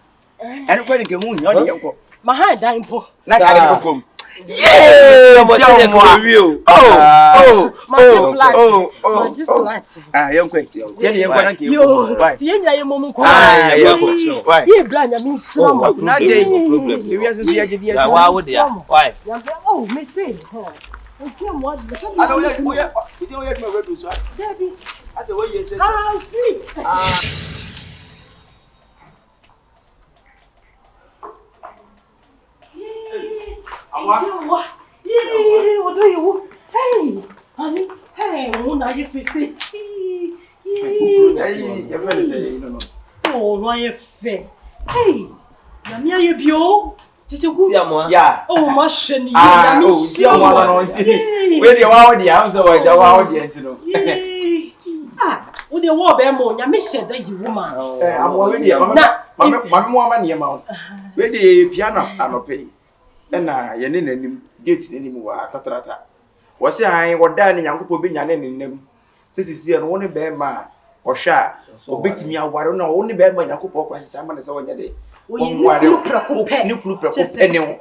ena ko ni ke hu nya odi yanko ma ha dan po na ka de ko kom Yeah, Mo say ko real. Flat. Ah, young quick. Yeah, young quick. Yo, tie nya ye mom ko. Why? Ye bla nya min sram. Not day. You are so here today. Why would ya? Why? Oh, me say. Okay, what? I don't like you. You don't like my red so. Debbie. That's the way you say. Ah, free. Hey, honey, hey, una you fisi. Oh, no you fe. Hey, na mi aye bio. Titi ku. Yeah. Oh, ma sheni. Ah, oh, see am one on. Where the wow the am so why the wow the entino. Ah, wo de wo be mo nya me hye da yi woman. I'm already mama mama near ma. Where the piano anope. Na ye ne nanim gate nanim wa tatrata wo se han wo da ne Nyankopɔ be nyane ne nam sisi no wo ne be ma wo hwa obetimi aware na wo ne be ma Nyankopɔ kwa hyecha ma ne se wo nya de wo ye ni kulu prako pe ni kulu prako ene wo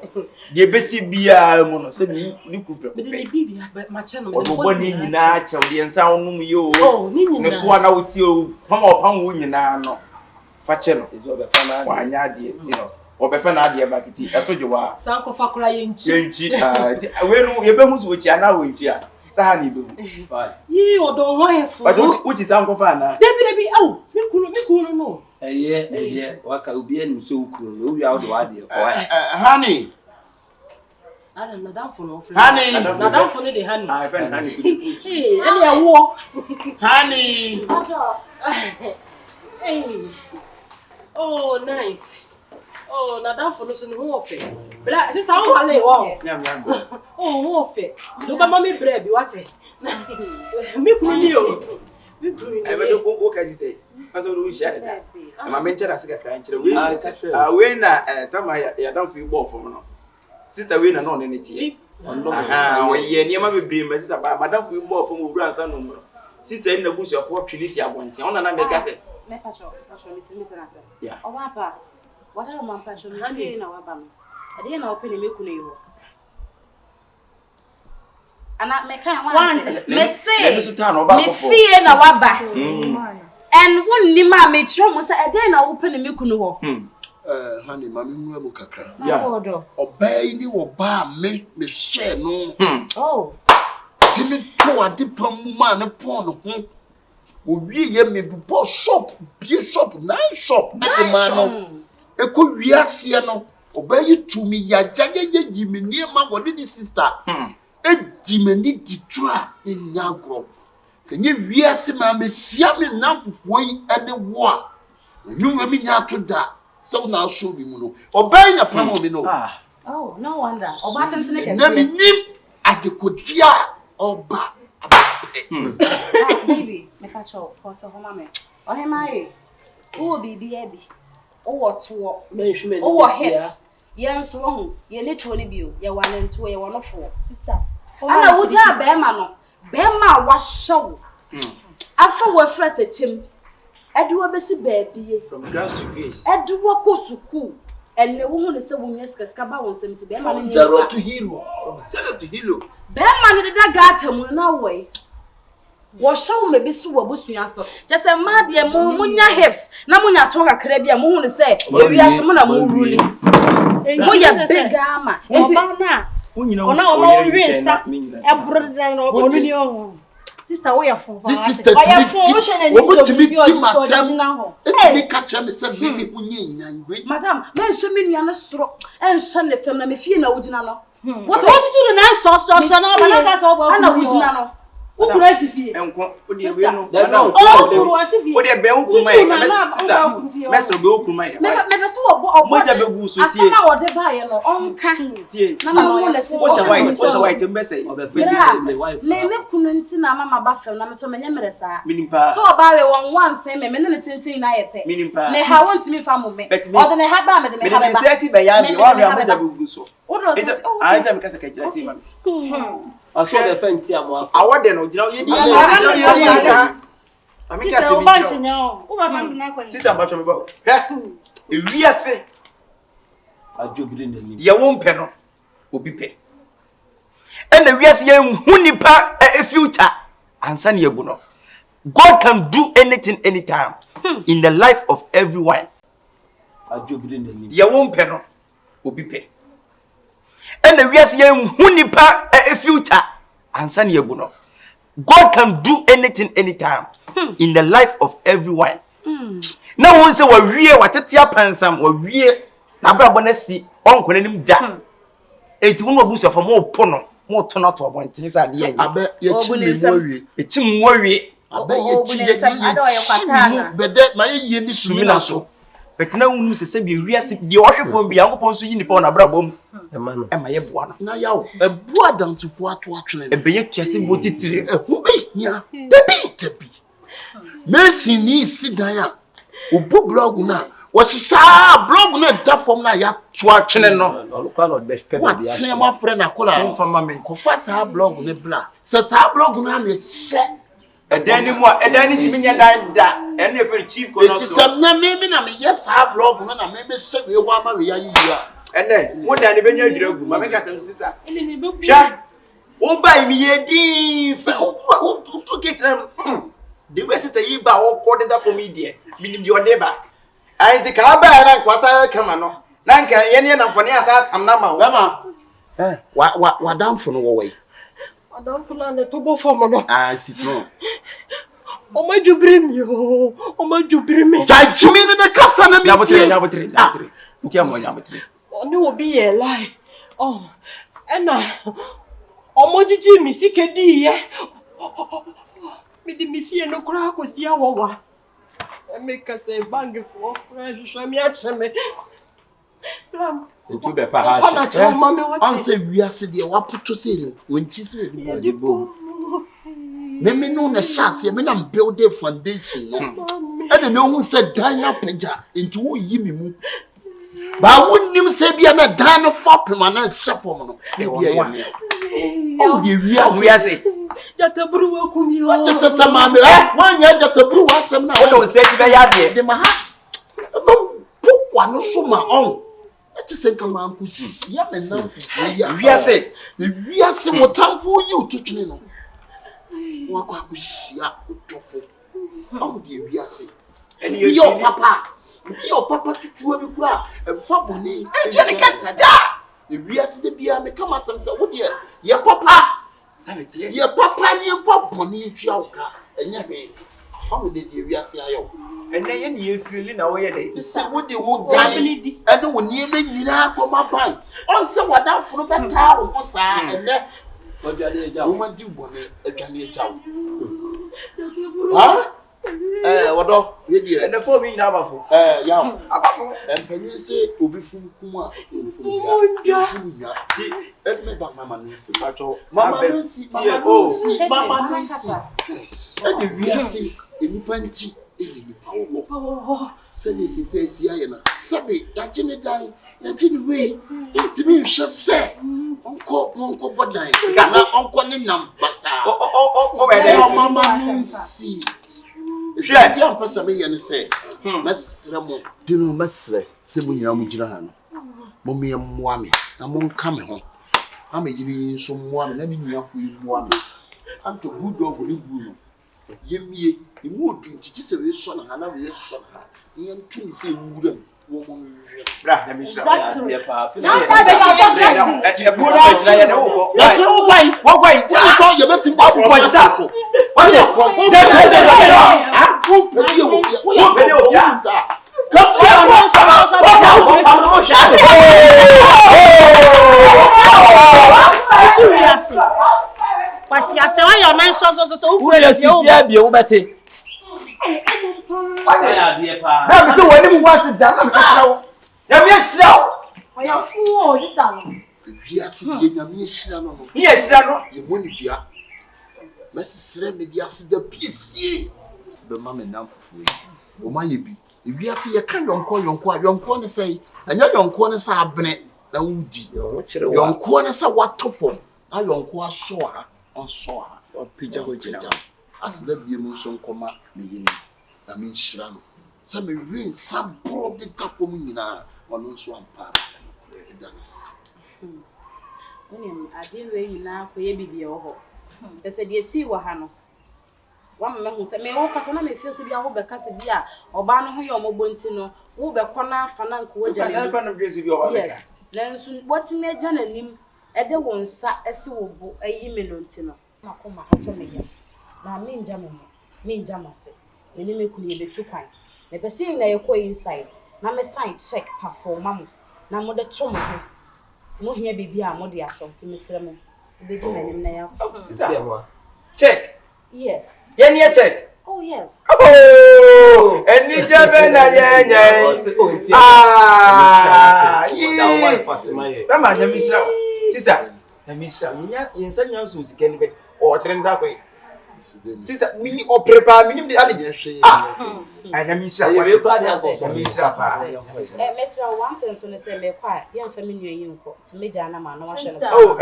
de besi bia mu no se ni kulu prako pe de bibia ma che no wo bo ni nyina che wo de nsa wo num ye o oh ni nyina ne so na wo ti o pama opam wo nyina no fa che no ezo be fa na wa nya de ti no obefa na ade ba kiti etoje wa sanko fakura yenchi we no ye be hu so chi ana wo nchi a sa ha ni be hu yi odo ho ye fo but uchi sanko fa na debi au me kunu no Eye waka obi enu so ukuru no wi awo de wa de ko honey ana na dan fo no fo honey na dan fo ne de honey ah friend honey kuchi eh ele awo honey hey oh nice. Oh, na dan for no so no ho ofe. Bra, sister how wale wo. Nyam. Oh, ho ofe. Do ba mama bra bi wate. Mi kunu ni o. Mi kunu ni. I better go ka sister. Aso do share that. Ma me nchera sika kan nchera we. We na tama ya dan for igbo ofo no. Sister we na no ne tie. We ye niam bebre ma sister ba madam for igbo ofo mo wura ansa no mo. Sister na busu afo twilisi abonte. Ona na me ka se. Me pacho mi se na se. Yeah. O wa pa. What are my passion? Honey, na wabam. I didn't open a milk. And I make one. Me say, me fear na waba. And one lima me chum was a day na open a milk. Honey, mammy, mu kakra. Yeah. Obey ni oba me share no. Oh. Timi to adipa mu ma ne pon ho. Owie ye me bu shop, be shop, nine shop. Ade ma no. Eko wiase no obayi tumi ya jajeje yimini ma go ni sister edimani ditua nyagro se nye wiase ma mesia me namfufuo yi ene wo a enwuwe mi nya to da so na so bi mu no obayi na pamo mi no Oh no wonder oba tentene kese na minim adekodia oba baby me pacho for so homa me ohemaye wo bibi ebi oh hips yes wrong ye need to only bio ye wan into ye wan for sister ana wo ja be ma wa show afa wo fret achim eduwa besi baabi from grass to grace eduwa ko suku enne wo hu ne se wo nyeska ska ba won semti be ma ne zero to hero from zero to hero be ma ne da gata mu na we wo show me bisu wo busua so je se ma de munya hips na munya to kakra bia mu hu ne se ewiase mu na mu ruli mo ya big ama enti ona rinsa ebrodan no onuni o sister wo ya fo this sister timi matam etimi kacha me se me hunye nyanwe madam me hye me nua no soro enhye ne fam na me fie na wugina no what to na so na ba na ka so ba ana wugina no ukura sifie enko odi ewe no ukura sifie odi ebe ukuma e ka sister mesro be ukuma e me be so obo moja be gu so tie asama wode ba ye no onka tie na no leti o sha white mbese me kunu nti na mama ba fem na me to menye meresa minimpa so oba we won wanse me ne tintin na ye pe minimpa ne ha won timi fa mo me o de ne ha ba me de me ha ba me se ti be ya bi wa moja be gu so o do se a ta me kasa ka jira si mami aso be fa nti amo awode no jira ye di ami ka se bi sister ba cho me ba ewiase ajobire nani ye won pe no obi pe And the yes yen hunipa a future. Answer yebuno. God can do anything anytime in the life of everyone. You won't pay no, will be pay. And the yes yen hunipa a future. Answer yebuno. God can do anything anytime in the life of everyone. Now one say we what tetia pansam we na bra bonasi on konanim da. Enti wo no busu for mo pono mo tono to abonten sa de anye. Abe ye chi me mo wie. Eti mo wie. Abe ye chi ye bede ma ye ni sumina so. Betina wonu se bi wiase de ohwefo bi yankopon so yi nipa na bra bom. E ma ye boa no. Na yawo e boa dansifo ato atwene. E be ye tuase bo titire. E hu bi ya. Debi. Messi ni sidan a obu blog na wasisa blog na da form na ya to atwene no. What say my friend akola From mama ko fa sa blog ne bla. Se sa blog na me se edani timi nya dan da ene e chief ko no so. It is some na me na me yes ha blog na me se we wa ma we ya yi ya. Ene mo dan ne benya diragu ma me ka sem sister. Sha o bai mi ye di fa o to get na the way sister yi ba o ko de da for me there minim di odeba ai de ka ba na kwasa kama no na nka ye ne na fone asa tam na ma wo Wa damfo no wo we. Madam fulani to bo for no. Citron. O ma jubri mi. Jai chumi ne kasa na mi. Nyabotre. Ntia mo nyabotre. Oni obi ye lie. Oh. Ena. O mo jiji mi sike di ye. Mi di mi fie no kura ko si awowa. E me ka se bangi fo kura hwehwe mi acheme. Ram. Ntu be pa ha. Ona choma me wati. Anse wiase de wapoto se no wonchi se de bo. Me no na shase me na build a foundation no. E no hu se dan na pagya nti wo yi mi mu. Ba wonnim se bia na dan no fopema na shefom no. E bia ye. O de wiase. Jataburu wa kumi o. What just say mama wanya jataburu wa sem na. O se ti be ya de ma ha. No pokwa no so ma on. What you say come on push. Ya me na fufu ya. Wiase mo tamfo yi otutune no. Wa kwa kushia otofo. How de wiase. Yo papa tutu abi kura. Emfa boni. Ejeni kada. The wiase de bia me kama sam say wo de ye papa. Ye papa ni emfa boni ntwa uka. Enya hwe. How de wiase ayo. ene ye ne ye feel na wo ye dey. Se wo de wo dan. Ene wo ni me nyina akoma ban. On se wadamfo no beta wo sa ene. Odwane eja. Wo ma di boni adwane eja wo. Ha? Wado ye di Ene fo mi nyina abafo. Ya. Abafo. Empanyi se obi fum kuma. Funya. Ti me ba mama no se. Mama no si. Mama no si. Ene wiase enipa nti enipa wo. Se si aye na. Sabe ya jini dan, ya jini we. Ntimi nhwe se. Onko bodan. Na onko ne nam basa. O be dey. Mama no si. Sure. Dia mpasa me ye ne se. Mesre mo. Dinu mesre. Se mo nyina mo gira ha no. Mo me mmoa me. Na mo nka me ho. Ama yiri nso mmoa me na me nyafo yi mmoa me. Anto good of ni bu no. Yemie, imu odu ntiti se we so na ha na we so na ha. Yen tun se wuram wo mo nhwe. Bra, na me sha. Ya pa. E bu na gira ye na wo. Ya se wo gwai. Ti so ye betim ba ko jita so. Wa ye ko. Ah, wo pedi wo. Wo pedi wo ya. Kwasi ase wa yo men so Wo ye si bia bia wo bete. Ya de pa. Na me se wani mu wasi da na me ka wo. Ya me hira wo. Oya fu o sister no. Bia se die nyame hira no no. Ni hira no. Ye mo ni bia. Mesre me dia se da piesie. Be ma me nam fufu yi. O ma ye bi. Wiase ye kan yonko ne sei. Anya yonko ne sa abene na wudi. Yonko ne sa watofo. Na yonko aso ha. Onso ha. Pija ho jina. Asda bie mu nso nkoma me yini. Na me nhira no. Sa me wi sam pro de tafo mu nyina. Ono nso ampa. Danis. I didn't really now for ye be your They said, you see what Hano. One man who said, me walk as I feel to be a whole Cassibia or Ban who your mobontino, who be corner Fanan Yes, then soon what's in a janelim, at the one sat a silver a yemelontino. Macoma automaton. Now mean Jamon, mean Jamase. The name could be too kind. Never seeing that you're inside. Now me sign check for mamma. Now mother told no here be a modi at all to Miss Lemon. Check. Yes. Yeah, check. Oh, yes. Oh, and you sister, let me show you. Inside your shoes, can be or trends up. Sister, mini or prepare minimum the other day. And let me show you. Mr. One person is a quiet, young family you to me, Jana, no one shall. Oh,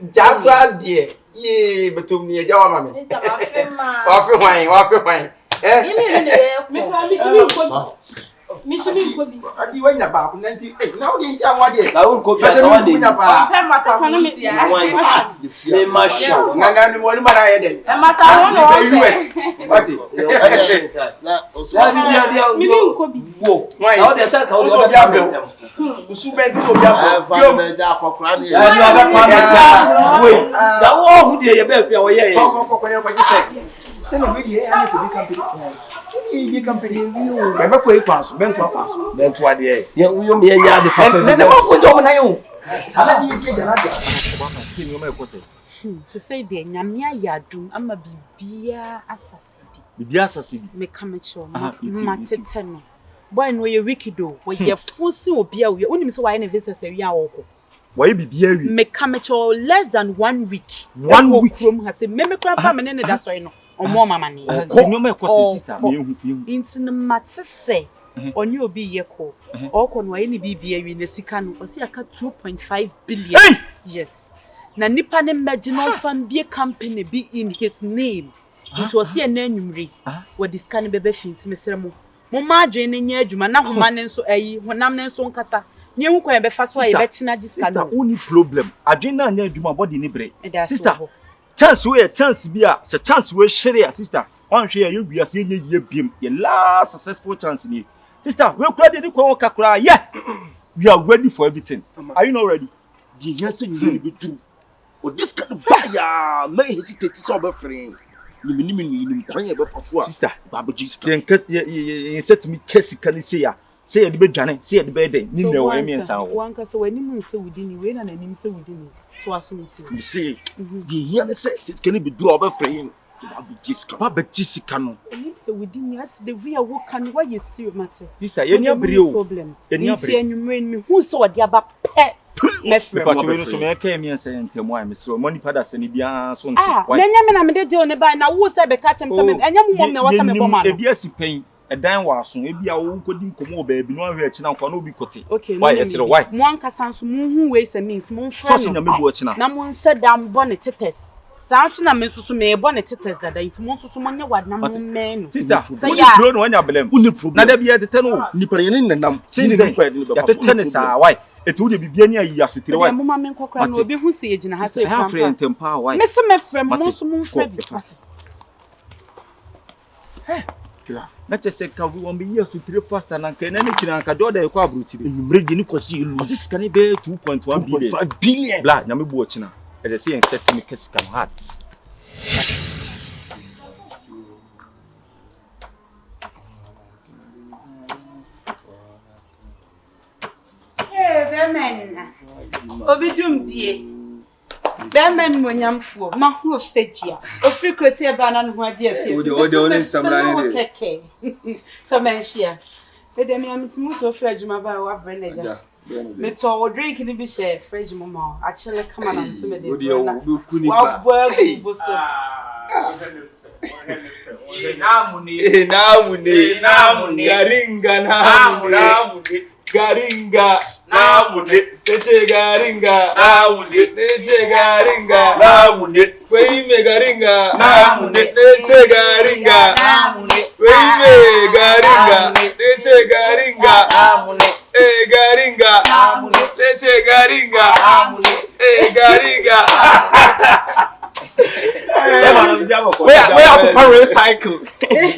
Jabra, dear. Ye, but to me, a Java. Waffle wine. Miss me could be. I do about 98. Now, the entire one day. I won't go back. Send a video to be company. Never quite pass, bent to a pass. Then to the you may yard the papa. Never for Domino. To say, dear, Yamia Yadu, I'm a bibia assassin. Bibia assassin. Me come at your matitano. Boy, no, you're wicked, though. Where you're forcing or be away, only so I never say, yeah, why be beer? Me come at your less than 1 week. 1 week room has a member permanent, that's why no. Or more money. No more sister. Into the matter say, on your be ye call. Or can any be in the Sican or see a cut 2.5 billion. Yes. Na nipa ne marginal fan be a company be in his name. It was here name what this can be fin to Mr. Mo. Mamma Jane in your Juma, now man so a when I'm so cassa. Near who can be fast way betting this only problem. I didn't know do my body in break. Sister. Chance we a chance be a chance we share sister. One share you be a senior year beam, your last successful chance in you. Sister, we'll credit the Kakra. Yeah, we are ready for everything. Are you not ready? The answer you will do. Or this kind of buyer may hesitate to solve frame. Sister, Babaji, set me Cassie can say at the bed, Janet, say at the bed, Nino, one cast away, so within you, and him so within you. You see, the young says it can be drop a frame. Babajisicano. So within us, the real work can why you see matter. Sister, any problem. Any me who saw a diaba pet. But you so came and saying, so money padas and Ibia son. I'm a deal by now. Who said the catch him and young woman was a bomb. A dear pain. A dime was maybe I won't come baby, no rich now for no bicotti. Okay, why? I said, why? One Cassan who weighs and means more in a watching. No one said down bonnet test. Samson and Mrs. May bonnet test that it's more so many what number men. Sister, say, yeah, when I believe, not be at the 10 Nippon and I'm saying the tennis are why. It would be near you to the white woman will be who say and has a friend and power. Mr. Meffrem, most moon let us say, can we won't be here to 3 past and can anything I can do the quabrut in Bridging Cossi. This can be 2.1 billion. Black, Nami watching. As I say, and set me kiss come hard. Hey, Bemen. Obidum dear. Bemen when I'm for my who fetch ya. A frequency about an who dear. Only some men share. Fedemian, it's most of Fredjuma by what Brenager. It's all drinking to be share, Fredjuma. Actually, come on and some of the Garinga, Nawude, Teche Garinga, Nawude, Teche Garinga, Nawude, Wayme Garinga, Nawude, Teche Garinga, Nawude, Wayme Garinga, Teche Garinga, Nawude, Garinga, Nawude, Teche Garinga, Nawude, Gariga. Where to parallel cycle? If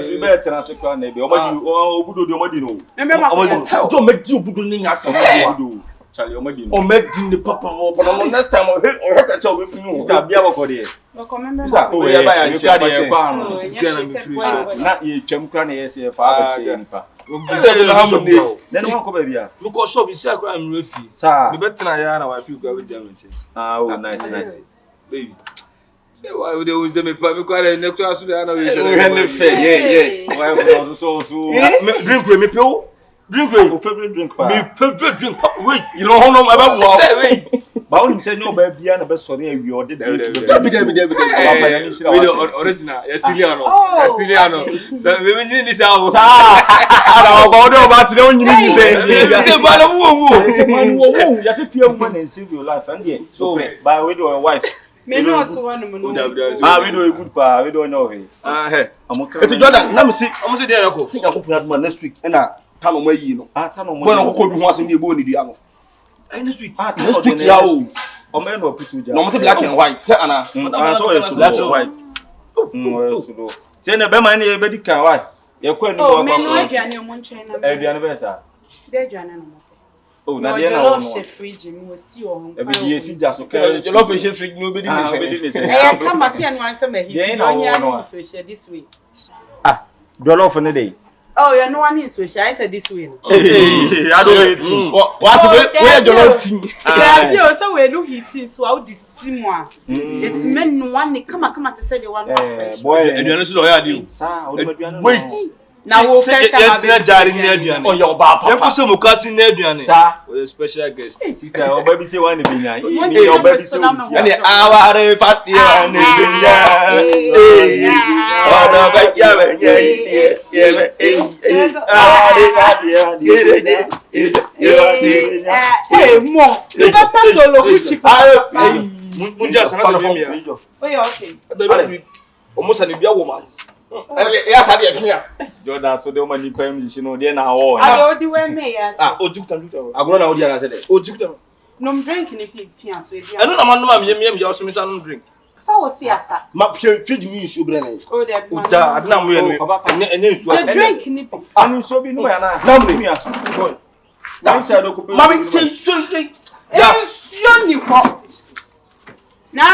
you better answer, maybe Obudo, or make the papa or next time or hurt a child with you. Stop Biabo for the not ye, Chem Cranny, father. Then one come here. Look, or shop is a crime refuge. Sir, better I if you go with damages. Oh, nice. Baby. Why would they use me? Because I never asked you. Drink with me, Pio. Drink with favorite drink. Me favorite drink. Wait, you know how long about wait. But when you say no, baby, I'm best sorry. You are dead. Original. Siciliano. Siciliano. The women in this house. I don't know about the only thing you say. Just if you're woman and save your life, and yeah. So, by widow or wife. Me not one we do a good pa, we don't know him. Hey, I'm okay. Jordan, let me see. I'm say there go. Think I go plan next week. And time on you know. Time on when I go be once in the bone di ano. Next week. Next week ya o. O me no put you down. No black and white. Say ana. So yes black and white. So. Say na be man na be di kan why? Ye kwa ni go. Me no aduane o mo ntwen na. Aduane be sa. De aduane no. Oh, na dey na one. Chef fridge me was still on. E be dey si ja so kere. Jollof chef fridge no be dey listen. Eh, come see and one say me hit. No nya so share this way. Ah, jollof no dey. Oh, you know one is so share I said this way. Hey, I don't hate you. What's where jollof team? Yeah, you so we do hit so how this simwa. It's men no one come to say the one fresh. Boy, and you know so ya dey. Wait. Now we say yes jari na aduane. Oh your papa. You so mukasi na aduane. Sir, we special guest. Sister, o baby say one be nya. Me your baby say. And aware party na binya. Eh. Oda ba ya ba nya. Hey, mo. You papa solo kuchi. Munja sana be me. Oh yeah, okay. Almost an bia woman. Yes, I did. Jordan, so the woman you pay me, you know, then I owe. I don't do me. Ah, Ojukta. I go now, I said, Ojukta. No drinking if you so I don't know, you also miss some drink. So I was here, sir. Map feed me, you bring. Oh, there, I don't know, and drink in it. I'm so be no, and I Mammy, yeah, you now,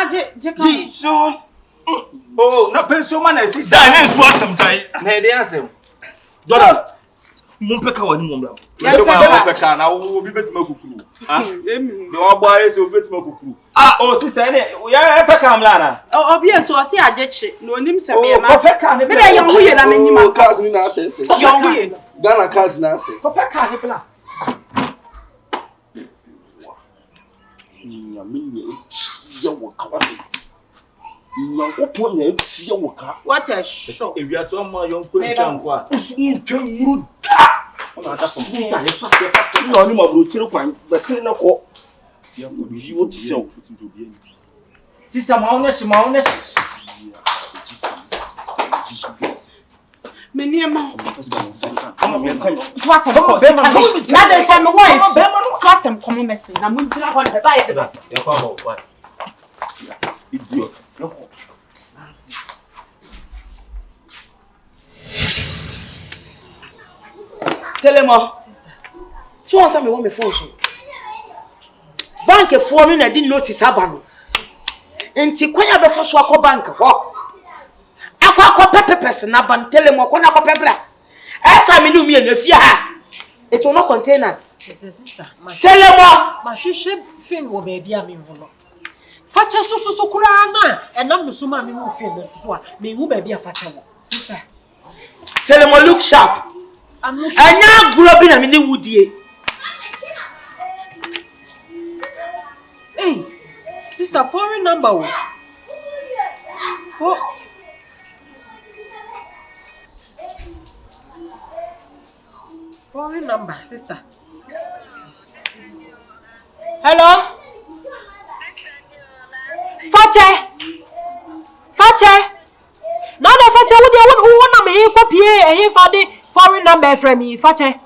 soon. Oh, no pension man is sister. I need to some time. Nay, they answer. Jordan, Mumpeka one mumble. Yes, Mumpeka. Now we will be better Mokuku. The old boys will be better Mokuku. Ah, oh, sister, we are Pekam Lana. Oh, yes, so I see a jet. No name, sir. Pekam, but I am weird. I mean, my cousin, I say, young weird. Ghana cousin, I say. Pekam, Hipla. What a show! If you are someone young, you can go. Sister, Telemo, sister. So once I want me function. Bank for me na didn't notice abano. Enti kwanya be faso akọ bank ho. Akọ pepe na ban Telemo ko na akọ pepla. Esa me nu mi na fie ha. It will not contain us. Yes, sister. Telemo, ma hwehwe fin wo ba bia me ho no. Facha susu kura na enam nusuma me hu fie na susu a me hu ba bia facha wo. Sister. Telemo look sharp. Anya grobi na me ne wudie. Hey, sister, foreign number. Foreign number, sister. Hello? Fache. No, Fache, who want me copy for the foreign number from me, Fache.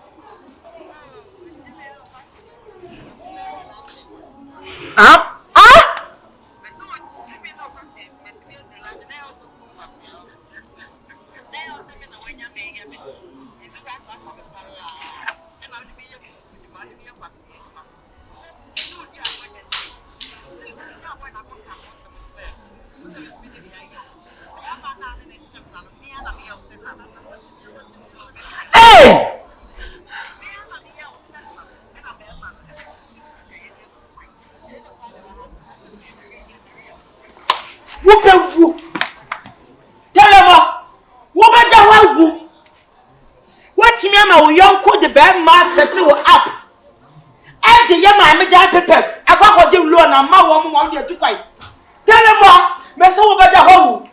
Telemo, what about the what's me and my young could the bad master to up? And the young man made that papers. I got what you learn and my woman wanted to fight. Telemo, Miss over the home.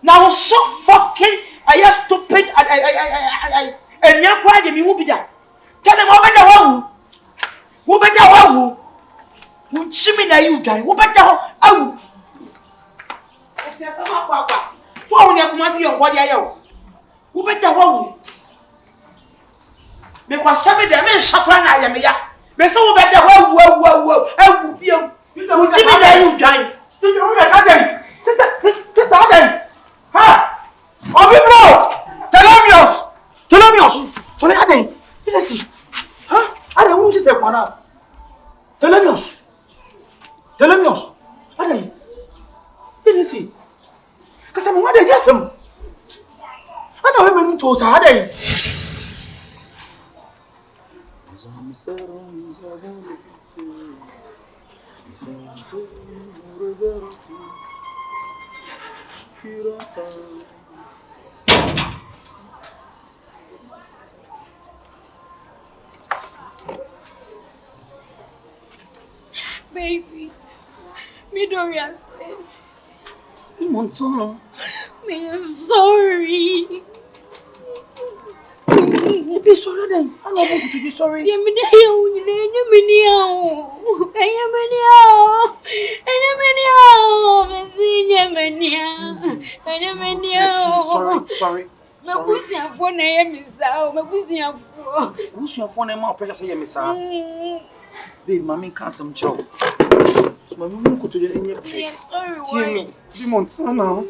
Now, so fucking I am stupid. And you're crying, you will be there. Tell them over the home. Who better home? Who chimney are you dying? Who better home? I said, Papa. So when you come and see your body, who better home? Because some of them are shakran. I am here. But so better home. I will be a chimney are you dying? Ha! Telemios! Sorry, I didn't see. Huh? I don't want to say one. Telemios! I didn't see. Because I'm what I guess him. I know him to us. I didn't. Baby, me don't realize. Monsono. Me sorry. Be sorry then. I'm not going to be sorry. Sorry. Who's your phone? My precious, I miss her. Babe, mommy can't some job. My mom could do any sorry. Be Montana.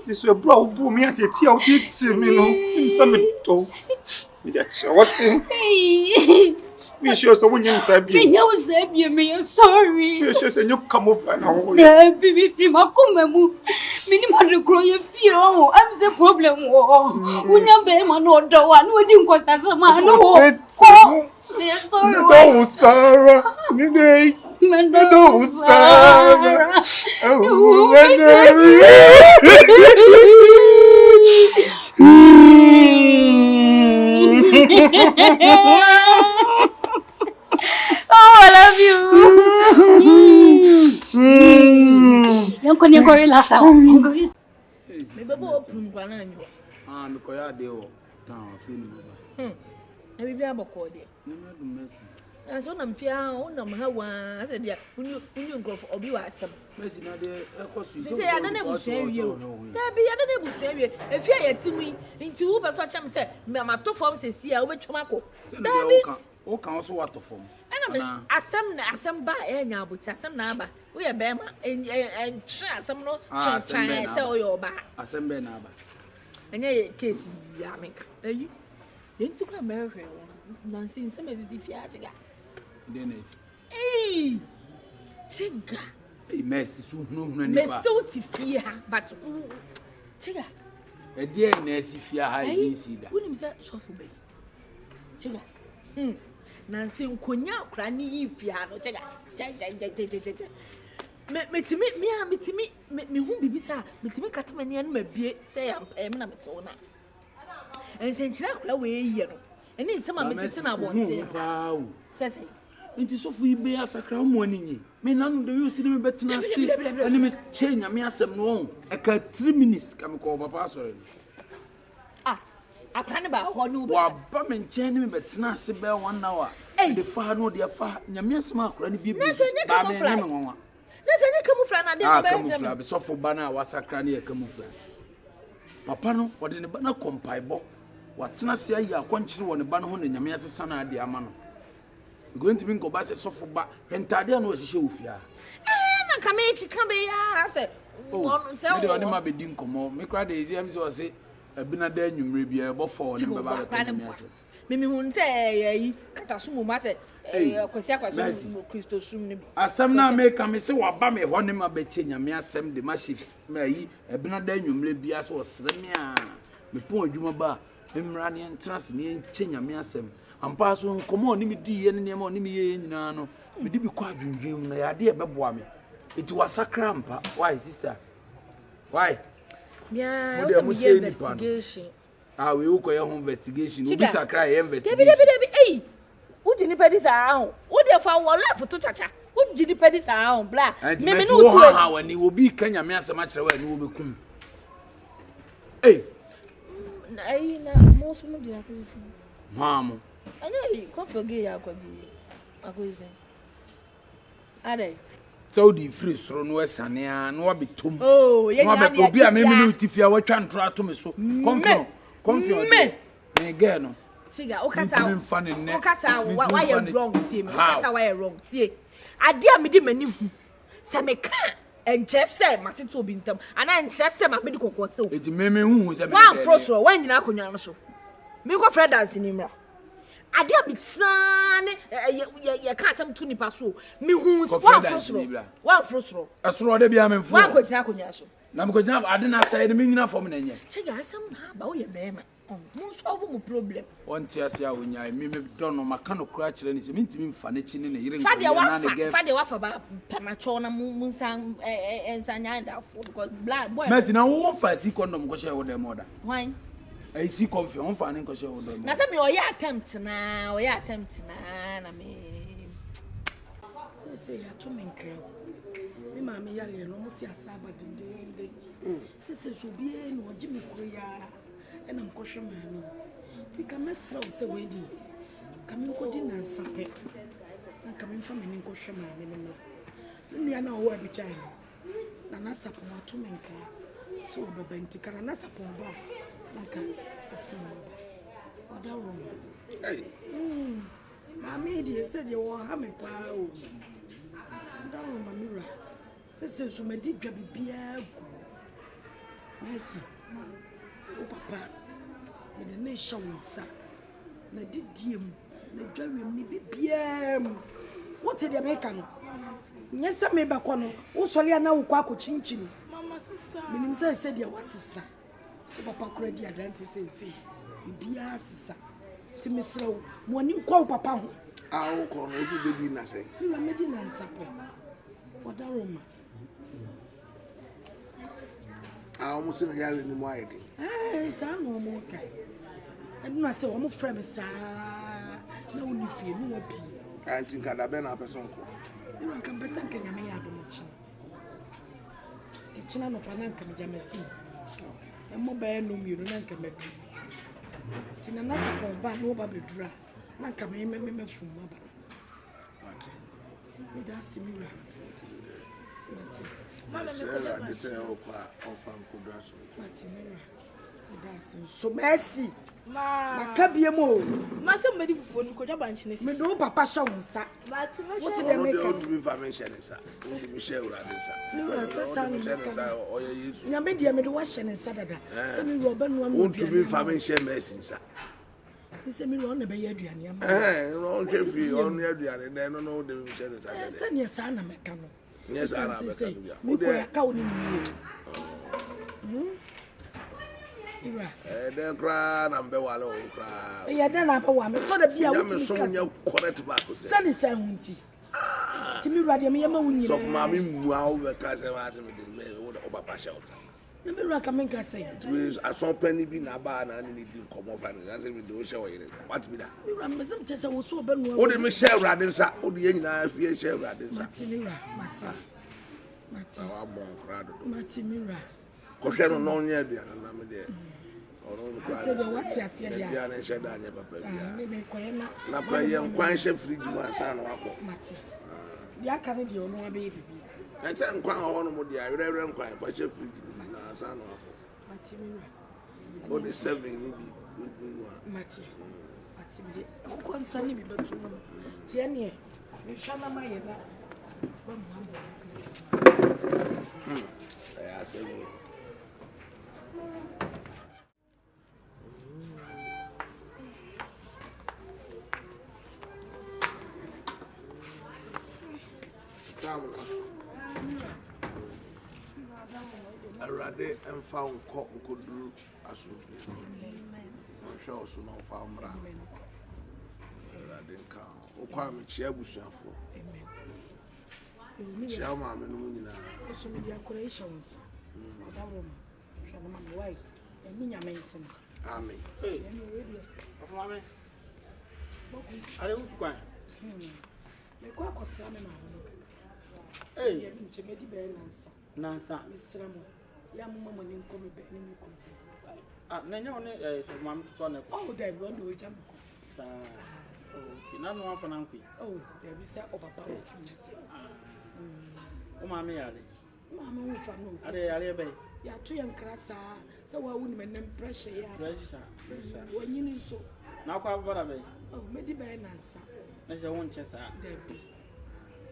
This will blow me at a tea out. It's me, some with that thing. We sure someone you said, me sorry. You sure you come over now. Yeah, baby, I'm coming. Minimum grow your fear. I'm the problem. When you're being my order, one wedding was as a man. No, Sarah. No, Sarah. Oh, I love you. You're going to go last hour. Maybe open one on you. I'm going to do it. Maybe be able to call it. And so I'm fear on how one. I said, yeah, when you go for Obi Wasam. Say, I don't know share you. There be other neighbors share you. If you are to me, into Uber, such as say, Mamma to form says, see, I will Chomaco. Who can also what to form? And I some by any but some number. We are Bama and try some no chance to sell your back. Assemble number. And yeah, case, Yamic. You into America. Nancy, some is if you are to Dennis. Hey, Chigga. A mess is so to fear, but Chigga. A dear Nancy, if you are hiding, see that. Wouldn't say shuffle me. Chigga. Nancy, Conya, cranny, piano, Chigga. Me who be beside me to make a man and maybe say I'm not Metona. And since you're away here, and then some of it I want says he. It is so free be as a crown morning. Me none do you see me better than see, and me change a me as some wrong. I got 3 minutes come call my password. Ah, I can't about one who bum and chain me better than see bell 1 hour. And the far no dear far, Yamia smoke, ready be busy. That's a camouflage. I so for banner was a cranny a camouflage. Papa no, what in the banner compile box. What's not say you are country on the banner on the Yamia's son at the Amano. going to be go back so for back and Tadia no she ofia. Na ka me kika be ya say won say we dey on ma be din komo me kra dey am so say ebina da nwumre bia bo for ne be ba be me ase me hun say yi kata so mu ma say kwasi akwaso Kristo sum ne asem na me ka me say wa ba me ho ne ma be che nyame asem de ma shifts ma yi ebina da nwumre bia so sere me a me pon adwuma ba emra ne entrance ne che nyame asem ampa so komo ni me di ye ne ma ni me ye nyina no me di bi kwa dwundwum na ya de e beboa me it was sakrampa why sister why yeah investigation we will call your investigation we be sakra investigation debi eh uji ni pedi sa ahun wo de fa wo life to chacha uji ni pedi sa ahun bla me no tu ha wani obi kanya me asema kire wa ni wo bekum eh na mo so mo di akọzi mamu anya ko forget ya akọzi ade Saudi free soro no esane a no be tom oh ye nya me obi a me no tifia wa twa ntro ato me so confirm me get no siga o kasa why you wrong tie me kasa why you wrong tie ade a me di mani hu se me ka enche se matete obi ntam ana enche se ma me di kokko se o eti me hu se me wan frostro wan nyina akonwa no so me go friend dance ni mra ade a me tsane ye ka sam tu nipa so me hu wan frostro asoro de bia me fu wan ko gyina akonwa so na me ko gyina ade na sai de me nyina fom na nye chega asam na ba wo ye bema mo solve mo problem on ti ase a wonya me don no maka no kura kire ni se me ntimi mfa ne chi ne ne yire fa de wafa ba pamacho na mo san ensanya nda fo because blood boy Mercy na wo fa si condom ko share wo dem order why I see coffee on fa ne ko share wo dem na se me oya attempt na na me say ya to me nkra me ma me yale no mo si asaba dinde se so bie no oji me ko ya ena mkohwe maami ti kamesra wo se wedi kamnkodi na nsape na kamnfa me nkohwe maami ne no nua na wo abijai na nasapo ato me nkra so obebenti kana nasapo ba na ka afuma oda ro hey maami di se de wo ha me pa o oda ro mamira se so medi dwa bibia gu Mercy o papa me de na shawunsa na didiem na dwawem ni bibiem what dey make no nyesa me ba kono wo sole na wo kwa ko chinchin mama sisa minim se dey wasisa o papa kura di adanse se bibia sisa ti mesrew mo ni kwa papa ho a wo ko no zu be di na se ni la medi na nsapo odaroma mo se na yare ni mo ayede sa no mo ka eduna se wo mo frame sa na woni fie no wa bi anti nkada be na person ko ni wan kan pesa nka nyame ya do mo chi kichina no pa na nka me jamasi e mo ba no mi no na nka me tina na sa ko ba no ba bedura na nka me fum ba ati me da simira ati mama me say o kwa on fan kudra so ati mira so Mercy makabie mo ma se medi fufo ni ko jaba nchine me do papa sha wonsa what dey make it to me information nsa o me share ura nsa no sa nsa o ye yesu nya me dia me do wa hye nsa dada se me ro ba no am o to me information Mercy nsa se me ro na be ye aduane am no hwe fi on ye aduane na no no de me share nsa se ne sa na meka no yes ana meka no bia o de ka o ni Ira. Den kra na mbe wale o kra. Den na ba wa me to da bia wo ti so nya correct ba ko se. Se ni se hunti. Ti mi ruade me yema wunyina. So ma mi mu a wo be ka se ma se me de me wo de oba pa shout. Na me ruaka men ka se. Ti aso pani bi na ba na ni di komo fa ni se me de o she wo yire. What be that? Mi ruam me se me se wo so oba nu. Wo de me share ruade nsa, wo de ye nyina afie share ruade nsa. Mati mi ra, mati. Wa bon kra do. Mati mi ra. Ko hwe no no nya aduane na me de. Se de wati ase de ya na she da anya papa bia me koye na pa ye nkwan she fridge mu asa na wako mati bia ka ne de ono abe bibi na che nkwan ho no mo de awere nkwan fa she fridge na asa na wako mati mi ra o de 7 ni bi mati timje ko nsani bi betu no tie ne me hwana ma ye na ba mu I say Arade and found cotton could do as you show so no found bra. Arade can o kwame chiabusu afo. Chia ma me no nyina. So media decorations. AWURAMA. Shana ma why? E minya mentin. Amen. Hey. Of mama. Are you kwan? Me kwa kwasa me ma ho. Hey. Ye bi nche medi be nansa. Nansa. Misra mo. Ya mama mo ni nko me be ni mi ko. Ah, na nya one of mama to na. Oh, there we no jam ko. Sa. Oh, na no one for na nkwi. Oh, there be say obaba o fi. O mama yale. Mama wo fa no. Are yale be. Ya to yan krasa. Say wa wuni menem pressure ya. Pressure. Wo nyini so. Na kwa baba be. Oh, medi be nansa. Na je won che sa. There be.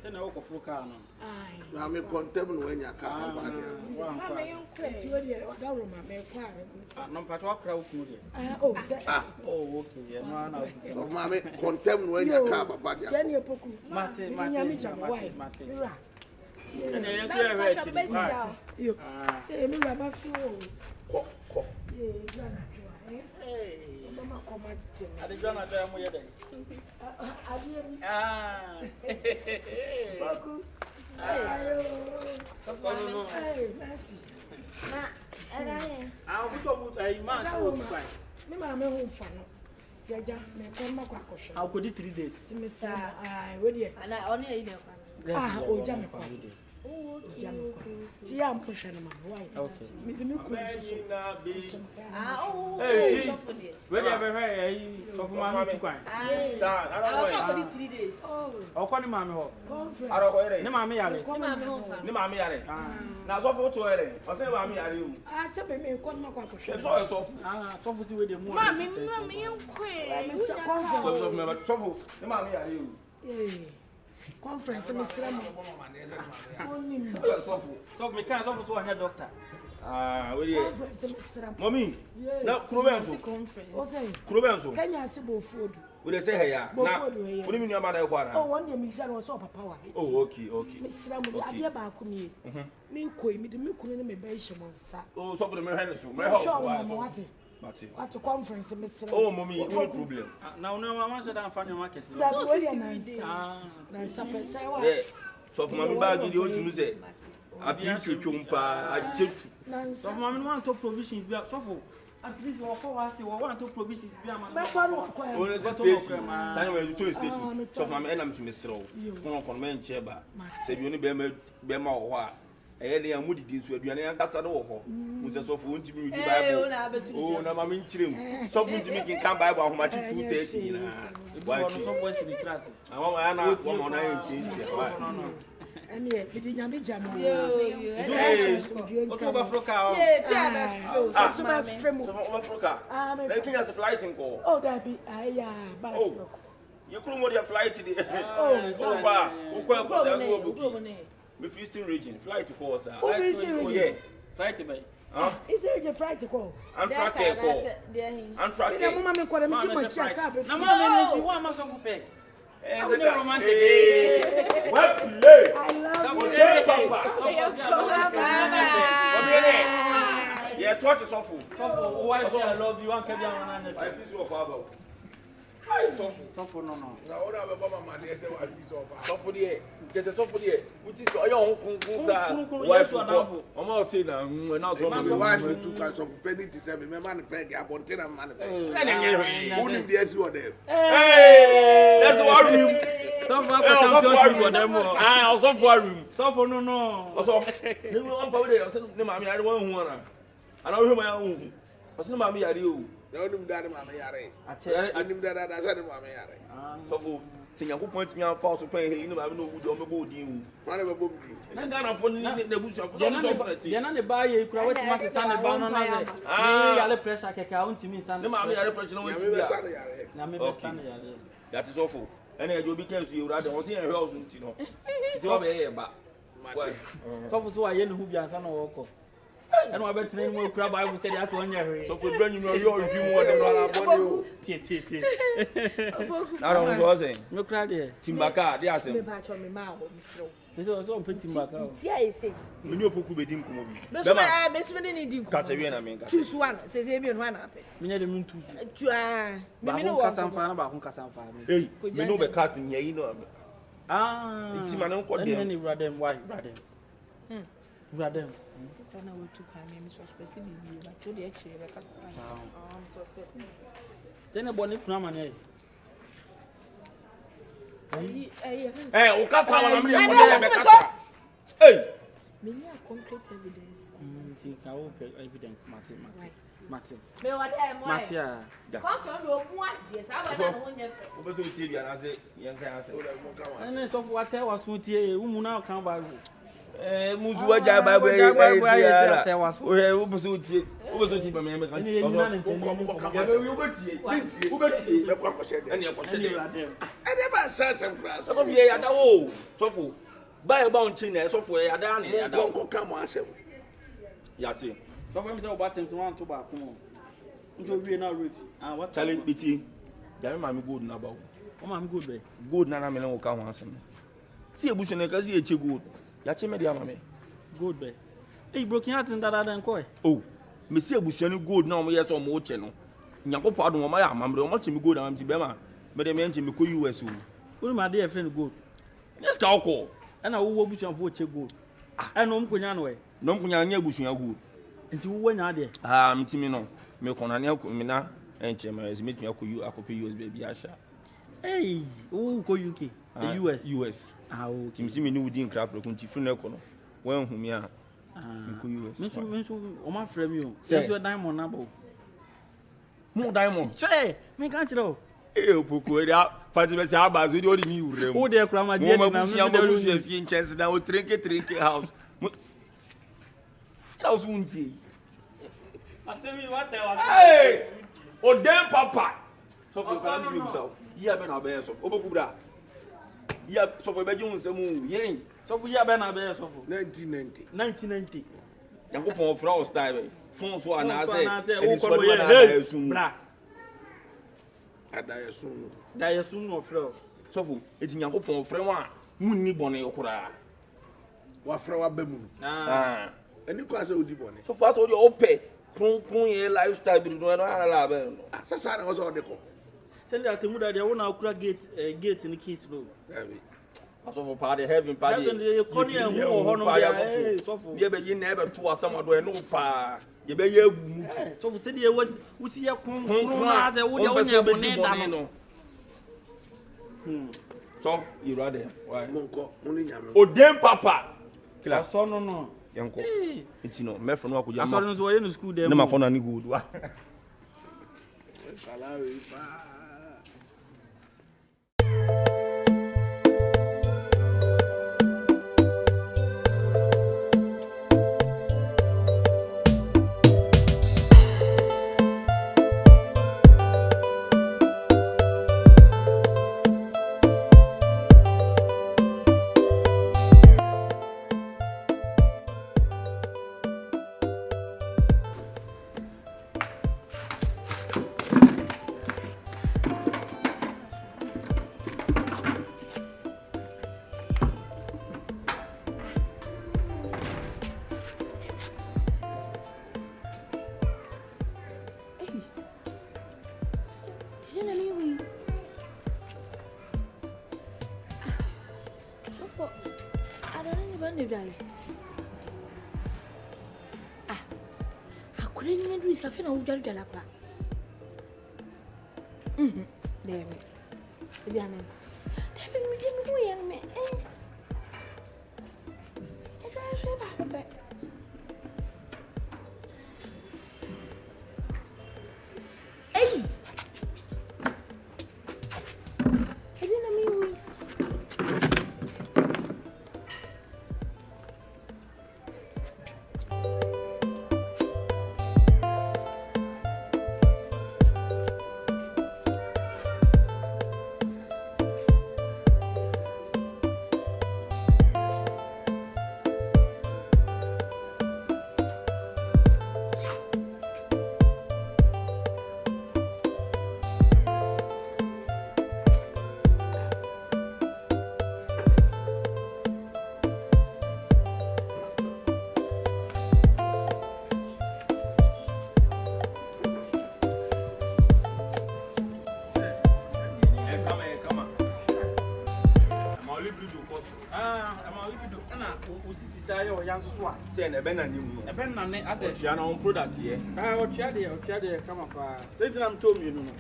Se na wo ko furu ka no. Ai. Na me contem no anya ka aba dia. Mama yon kweti wo dia AWURAMA me kwa re. Ah, no mpato akra wo kunu dia. Oh, say. Oh, okay. Yeah, no na. So mama contem no anya ka aba dia. Jeni epoku. Mate. Mate. Mira. Ene yesu e re ti. Yo. Me baba fi o. Ko. Jana jua. Hey. Mama koma je. Ade Jana da mo ye den. Adieri. Boku. Ayo. No. Hey, merci. Na, era here. Ah, o so bu ai man so bu kwai. Me ma me hu fa no. Ti aja me ko ma kwa kosho. I could 3 days. Ti me sa ai we dia. Ana oni e ile kwa. O ja me kwa. Ti ya mpusha na ma why? Okay. Me ku so. Hey, so for there. We dey be hey, so for ma tu kwan. Sa, I shop for 3 days. O kwa ni ma me ho. Ara ko ere. Ni ma me yale. Ni ma me yare. Na so for to ere. O se ma me yare o. Se me ko ma kwa kosho. E so so. So for si we dey mu. Ma me nkwe. Me sa conference. So me ba so for. Ni ma me yare o. Conference me sira mo. Oni So me kan so anya doctor. We dey. conference me sira mo. Mommy. Na kuro so. O say. Kuro so. Kenya se bo food. We dey say hey ya. Na. Oni mi nyama na e kwa na. Oh, one day me jara so papa wa. Oh, okay. Me sira mo ade ba ko ni. Me koi me de me kunu ne me ba ihye mo nsa. Oh, so for the me hand so. Me help. Mate. What conference me sira. Oh, mommy, no problem. Na no mama say dan fa nyama kese. That we dey na sa say wa. So for mommy bag dey o tunu say. Abi twetwumpa ajetu. So mama no want to provision bi so for at least we for wa say we want to provision bi am. Me kwa no kwa. Oh, the station. Say we to station. So for mommy enam so me sero. Kon me nche ba. Say bi oni be ma wo ho a. Eh dey amudidi nso aduane ankasa no wo ho. Mu se so for wonti mi di Bible. Oh, na mama nchirem. So wonti mi kin kan Bible ahoma chi 2:30 na. Why so for si class. Awon ya na wo na enti. No. Emi e bidi nyame jamo. O so ba froka o. So ba fremo. So ba froka. Then kin as flight in call. Oh, that be aya bicycle. You couldn't want your flight today. Oh, wow. Ukro With Eastern region, flight to call, sir. Oh, Eastern region. Yeah. Flight to me. Huh? Is there a flight to call? I'm tracking call. I'm tracking. Me mama me call me give my check up. Na mama me ti wa ma so for pay. It's a romantic. Well play. I love you. Yeah, talk is awful. Why say I love you and kebi am na. I feel so father. Suffer no. Na ora be mama ma dey say wa feel so father. Suffer there. There's a suffer there. Which is your kun sa. Wife for. Omo say na na so my wife too can suffer penny to say me man peg abonte na man peg. Unim dey see what them. Hey! That's what room. Suffer for championship for them. Ah, also for room. Suffer no. Also. They want power there. Say na mama yare wan hu na. Ana wo ma hu. Say na mama yare o. They don't know that mama yare. Anim that say mama yare. So for Sing a point me out false pay, you know, I know who don't go in. One of a boom. And then I'm for the bush of the buy a crowd, my son, a banana. Ah, the pressure I count to me, son. The mammy are pressure. That is awful. And I do because you rather was in a house, you know. It's over here, but. So I know who you are, son of and I bet you more crab. I will say that's 1 year. So for bringing your review more than one. I don't know saying. No crowd here. Timbaka, they are saying. It was all pretty Timbaka. I say. We know Puku Bedin Kumobi. I'm missing Catarina. Choose one, says Amy one up. We need a moon to. Maybe no Cassan fan about Huncasan fan. Hey, we know the cousin, you know. Ah, it's my uncle. Any rather white, rather. Rather. Sister, now we took her name, suspecting you, but told the actually, then a bonnet from an Hey, hey, many are concrete evidence. Evidence, Martin. Matia. Come from one, yes, I was TV and I say, young cancer. And then, of what I was with you, who now come by. Mutua Jabba, who pursued it. Who was the cheaper man? I never said some grass. So, yeah, at all. So, buy a bounty, software, I done it. I don't come myself. Yati. So, I'm so button to want to back home. You be now roof. And what talent between? There, I'm good now. I'm good. Good, Nana Melon will come once. See a bush and a casi a good. Yachi media, mammy. Good, bay. Hey, broken heart in that other coy. Oh, Monsieur Bushani good now, yes, or more channel. Yanko pardon, my arm, I'm watching me good. I'm Tibema, but I mentioned me US. Well, my dear friend, good. Yes, call. And I will be on vote good. I know Kunyanway. No Kunyanya Bushing good. And you went out there. Ah, I'm Timino. Milk on an Elkumina and Chema is making you a copy US baby Asha. Hey, who call UK? The US. How Tim see me new dean crap, looking to Funecono. Well, whom ya US. Miss my friend, you say your diamond number. More diamond. Say, me can't you know? Eh, Puku, Fatima Sabas, you don't knew. Oh, dear, Crama, dear, I'm few chances now, drink a house. How's Wunty? I tell me what I was. Hey! Oh, damn, Papa. So for himself. You have been a bear of Obukura. You have so for Bedouin some yen. So for you have been a bear of 1990. Young people of Frost Dive. Phones were not say, oh, soon. I die soon of Fro. So for it's young people of Frewa. Mooney Bonnie Okura. What Frewa Bemu? Ah, and you can't say Bonnie. So fast all your pay. Kung lifestyle bi do na ala ba no asasa na so de ko tell you atemu da de wona akura gate ni kiss no aso for party heaven party ye koni en ho ho no ya so for ye be yin na e be to asama do e no pa ye be ye agu mu so for say de wuti ye kun na ate wo de wonya boni da no so you rather why monko muni nyame odem papa kila so no yanko it's no me from akujama asori no so ye no school dem na makona ni good wa salawi pa Jalapa. There. Be honest. There be me and me. I try to say back. Hey. I didn't mean. yan so a. Say na be na ni mu. E be na ne ase. Chia na on product here. Ah, o chia de kama pa. Say na mto mienu no.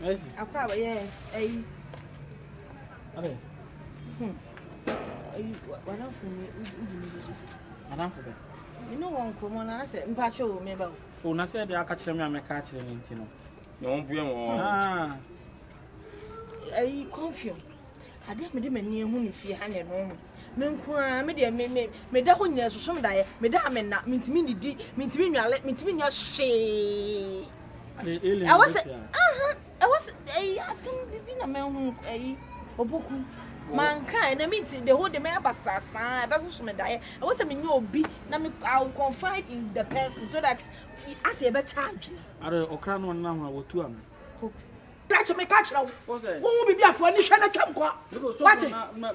Yes. Akwa yes. Ai. Ade. Ai wana fumi udu. Ana fo be. You know one komo na ase mpacho wo me ba. O na say de aka kire me ameka kire ni ntino. Na on bue mo. Ah. Ai confusion. Ade me de mani ehu ni fie ha ne no. Me nkwa me de me da ho nyina so som dae. Me da me na mintimi didi, mintimi nwale, mintimi nya hwe. I was ai asim bibi na me hu ai oboku. Mankind na meet the whole the me abasasa e be so me dae. I was me nya obi na me I will confide in the person so that as e be charge. Are okra no na ho wotu am. Catch me catch now. Who be afọ ni hwe na twam kwa. What?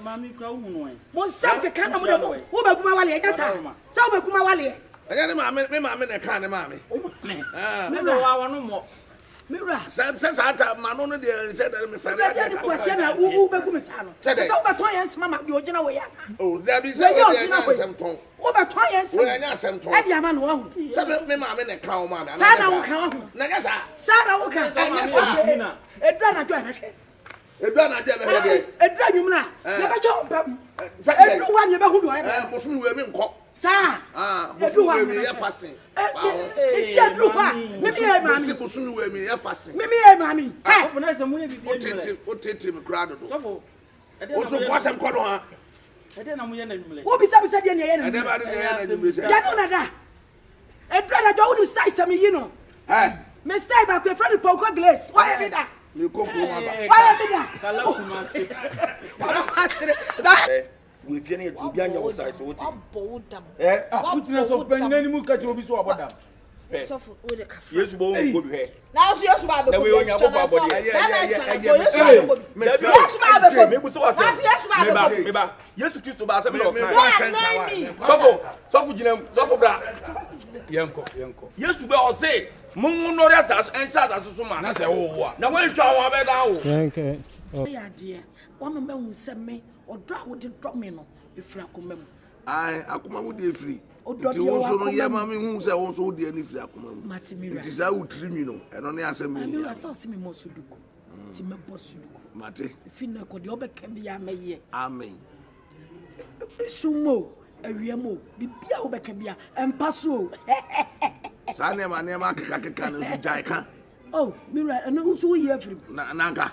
Mami kra hu no e. Mo sam ke kana mo de mo. Wo be kuma wale e jasa. Sa wo be kuma wale. Anya ne maame ne ka ne maame. Me no wa no mo. Mira. Sense ata mano no de say that me fere. Ya de kwase na wo be kuma sa no. Sa wo be ton yan sma ma de ogina we ya. Oh, there be say we na asem ton. Wo be ton yan sma. We anya asem ton. E di ama no hu. Say me maame ne ka o maame. Sa na wo ka hu. Na nya sa. Sa na wo ka. Anya sa. Edra na jo e hwe. Edra na je be hwe de. Edra nyum na. Ya be jo pam. Edru wa nye be hu do e. Bosun we mi nko. Sa. Bosun we mi ye fasting. Isi edru kwa. Me mi e mami. Bosun we mi ye fasting. Me mi e mami. Ha. Ofo na se mu ye bi. O tete me krado do. Sofo. O so fo asem ko do ha. Ede na mu ye na nwumle. Wo bi sa de ne ye na. Ede ba de ne ye na nwumle. Ya no na da. Edra na jo wo style sam yi no. Me style ba ko friend Poko Glace. Why be that? Me ko ko ma ba. Why be that? Kala kuma se. Wala asire. Da. We fie na etu bi anya wo size wo ti. Abodam. Futina so panina ni mu ka che obi so abodam. Sofo wo de kafa. Yesu bo wo ko bi he. Na so yesu ba be ko. Na we onya bo ba body. Yesu ba be ko. Me bu so wase. Me ba. Yesu Kristo ba se me o kan. Sofo gina sofo bra. Yenko. Yesu be o se mun no re asas en sha asas so ma. Na se wo wo. Na wan twa won be da wo. Yenke. Ya de. Wa me ma hu se me odro a wo de drop me no efra akoma mu. Ai akoma mu de free. Ti won so no ye ma me hu se won so de ni free akoma mu. Matimira. Ti sa utiri mi no. Eno ne asem mi. Amira sa se me mo suduku. Ti me bo suduku. Mate. Fi na ko de obeka bi ya meye. Amen. Sumo awiamo bibia obeka bi ya empaso. Sa ne ma keka no so jai ka. Oh, Mira, eno so ye afrim. Na nka.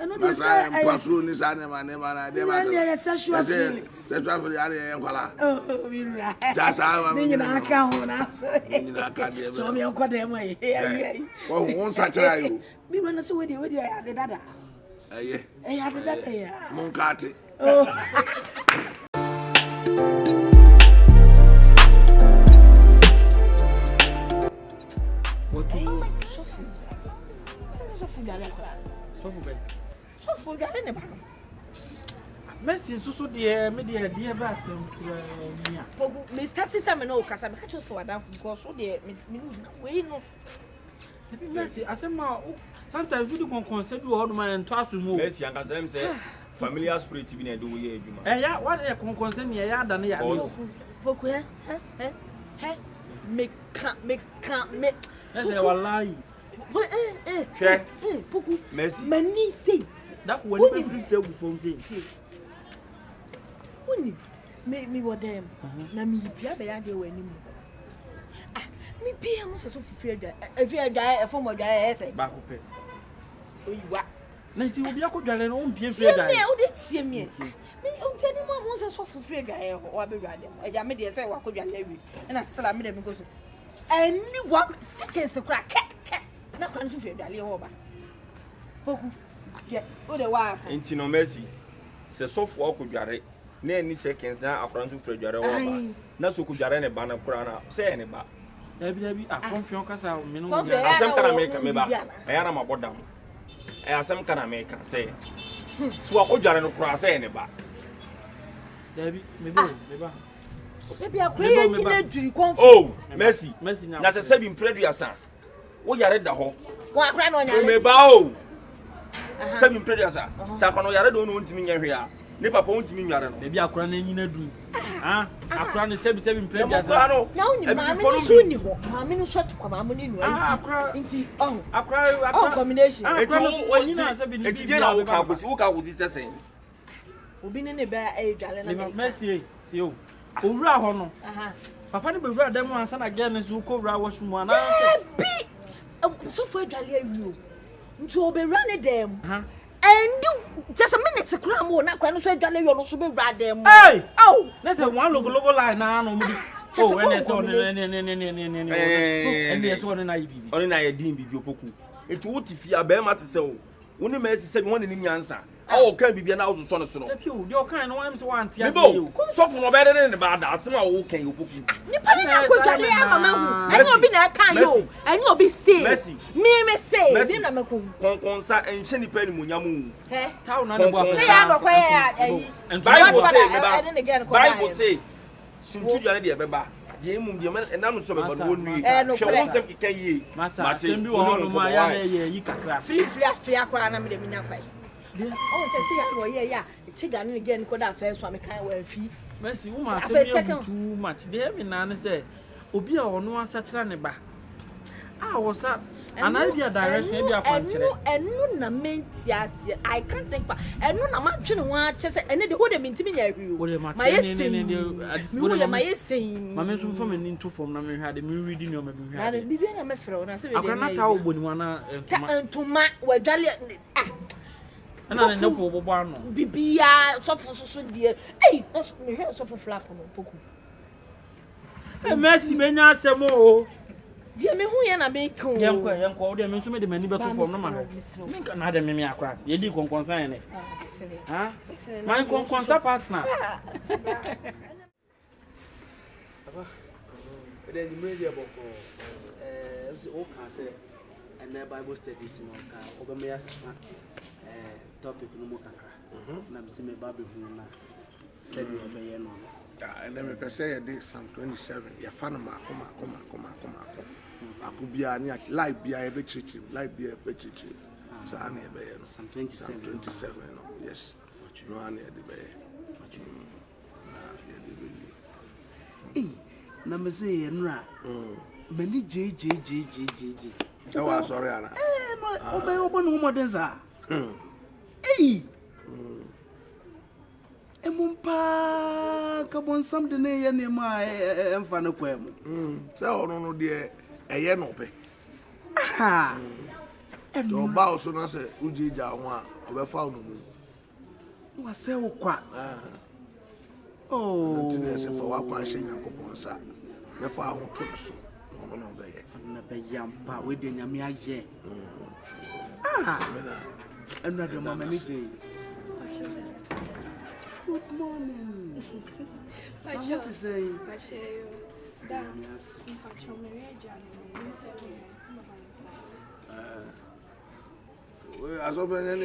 Eno de say paso ni sa ne ma na de ma. Na sexual feelings. Sexual feelings are yen kwala. Oh, Mira. That's how I'm. Ni na aka ho na so. Ni na aka de. So me enko de mo ye. Wo won sa kira yo. Mira na so we de ya de dada. Eh ya de dada ya. Mon kati. Oh. Sofo dale ne ba. Messi so de me de ba sem kura nia. Pogu me start system no kasa me catch so wadan because so de me we no. Messi asema sometimes we do concept we hold man to asumo. Messi anga sem say familiar spirit bi na do we adwuma. Ya what e concept ne ya da ne ya. Pogu me Ese wallahi. Che. Pogu. Messi. Mani say. That when free fair with phone thing. Oni me wo dem na me bia be ya de wani mu. Ah, me bia mo so fufu adwa. Efi adwa e fo mo adwa e se. Ba ko pe. Oyiwa. Na ti obi akodwale no ompie free adwa. Me o de tie me. Me o tie ni mo so fufu adwa e ho wa be adwa dem. Eja me de se wa kodwale wi. Na still me dem go so. Any 1 second kra ke. Na kwan so fufu adwa ho ba. Poku. O de wa. Enti no Messi. Se sofo akodware. Na any seconds na akran so fufu adwa ho ba. Na so kodware ne ba na kra na se ne ba. Ebi a confiance kasa me no. Asem kana me ba. Eya na mabodam. Asem kana me ka say so akodware no kura say ne ba Dabi me ba Ebi akwe ni na duri conf. Oh Messi na se sabi mpreduasa wo yare da ho wa akra na onya me ba o sabi mpreduasa sa kwa no yare do no ntimi nya hwe a ne papa won't me yara no. Baby akura na nyina duru. Ah, akura ne sebi mpre bia sa. Na uni maame no so ni ho. Maame no shot kwa maame ni no. Akura nti oh. Akura combination. Akura no nyina sebi ni. Eti na wo ka wosi sesen. Obi ne be dwale na me. Merci si o. Owura ho no. Papa ne be wura dem ansa na girl ne so ko wura wo hwemu ana. Bi so for dwale awi o. Nti obi wura ne dem. And just a minute to cram on that kind of say, Jolly, you're not so big, right there. Hey! Oh, let's have one logo line now. Oh, and there's one and there's one in IB. Only I didn't be your poku. It's what if you are better to sell. Only made to say one in the answer. Oh, can be an house of son of son. Your kind of ones want to so for better than about that. Somehow, can you book? I know be that kind of I know be say. Me say, concert and Shenny Penny Munyamu. Town and Bible say, soon to your idea, Baba. The moon, the man, and I'm so about 1 week. And she wants them to can ye. Massa, you on my ye, free, and I'm the Minapa. Oh, yeah. Chicken again could have first one kind of fee. Mercy, woman, too much. They have been Nana said, Obia or no such neba. I was up. And I be a direction, and no, meant yes, I can't think, and no, I'm actually one chest, and then the whole mean to me. My saying, my son from an into form, I had a new reading your maybe. I'm a friend, I said, I cannot tell when one and to my well, Jolly. And I know for one. Bibia, so dear. Hey, that's me here, so for flap on Poku. Mercy, may not say more. Dear me, who yana make young call them into the many better for no matter. Make another mimi a crack. You did concern it. Huh? My concern partner. Then you made your book. All can say, and their Bible studies in over my topic no more. I'm seeing my Bible said you obey no. And then we say Psalm 27. Your fan of I could be a light be a bit chichi, light be a bit chichi. So I near Psalm 27. Yes. No, I near the bay. Number say and ra. Many J. Oh, I'm sorry, Anna. Obey open no more desire. Hey! Emumpa, come on, something near my and fan of poem. So, no, dear, a yenope. Ah! And no bow soon as a Ujija one of a found. You are so quack. Oh, for what punching and coupon, sir. The far who took so. No, the young pa within a mere jet. Ah! Another moment. Good morning. I want to say, as open any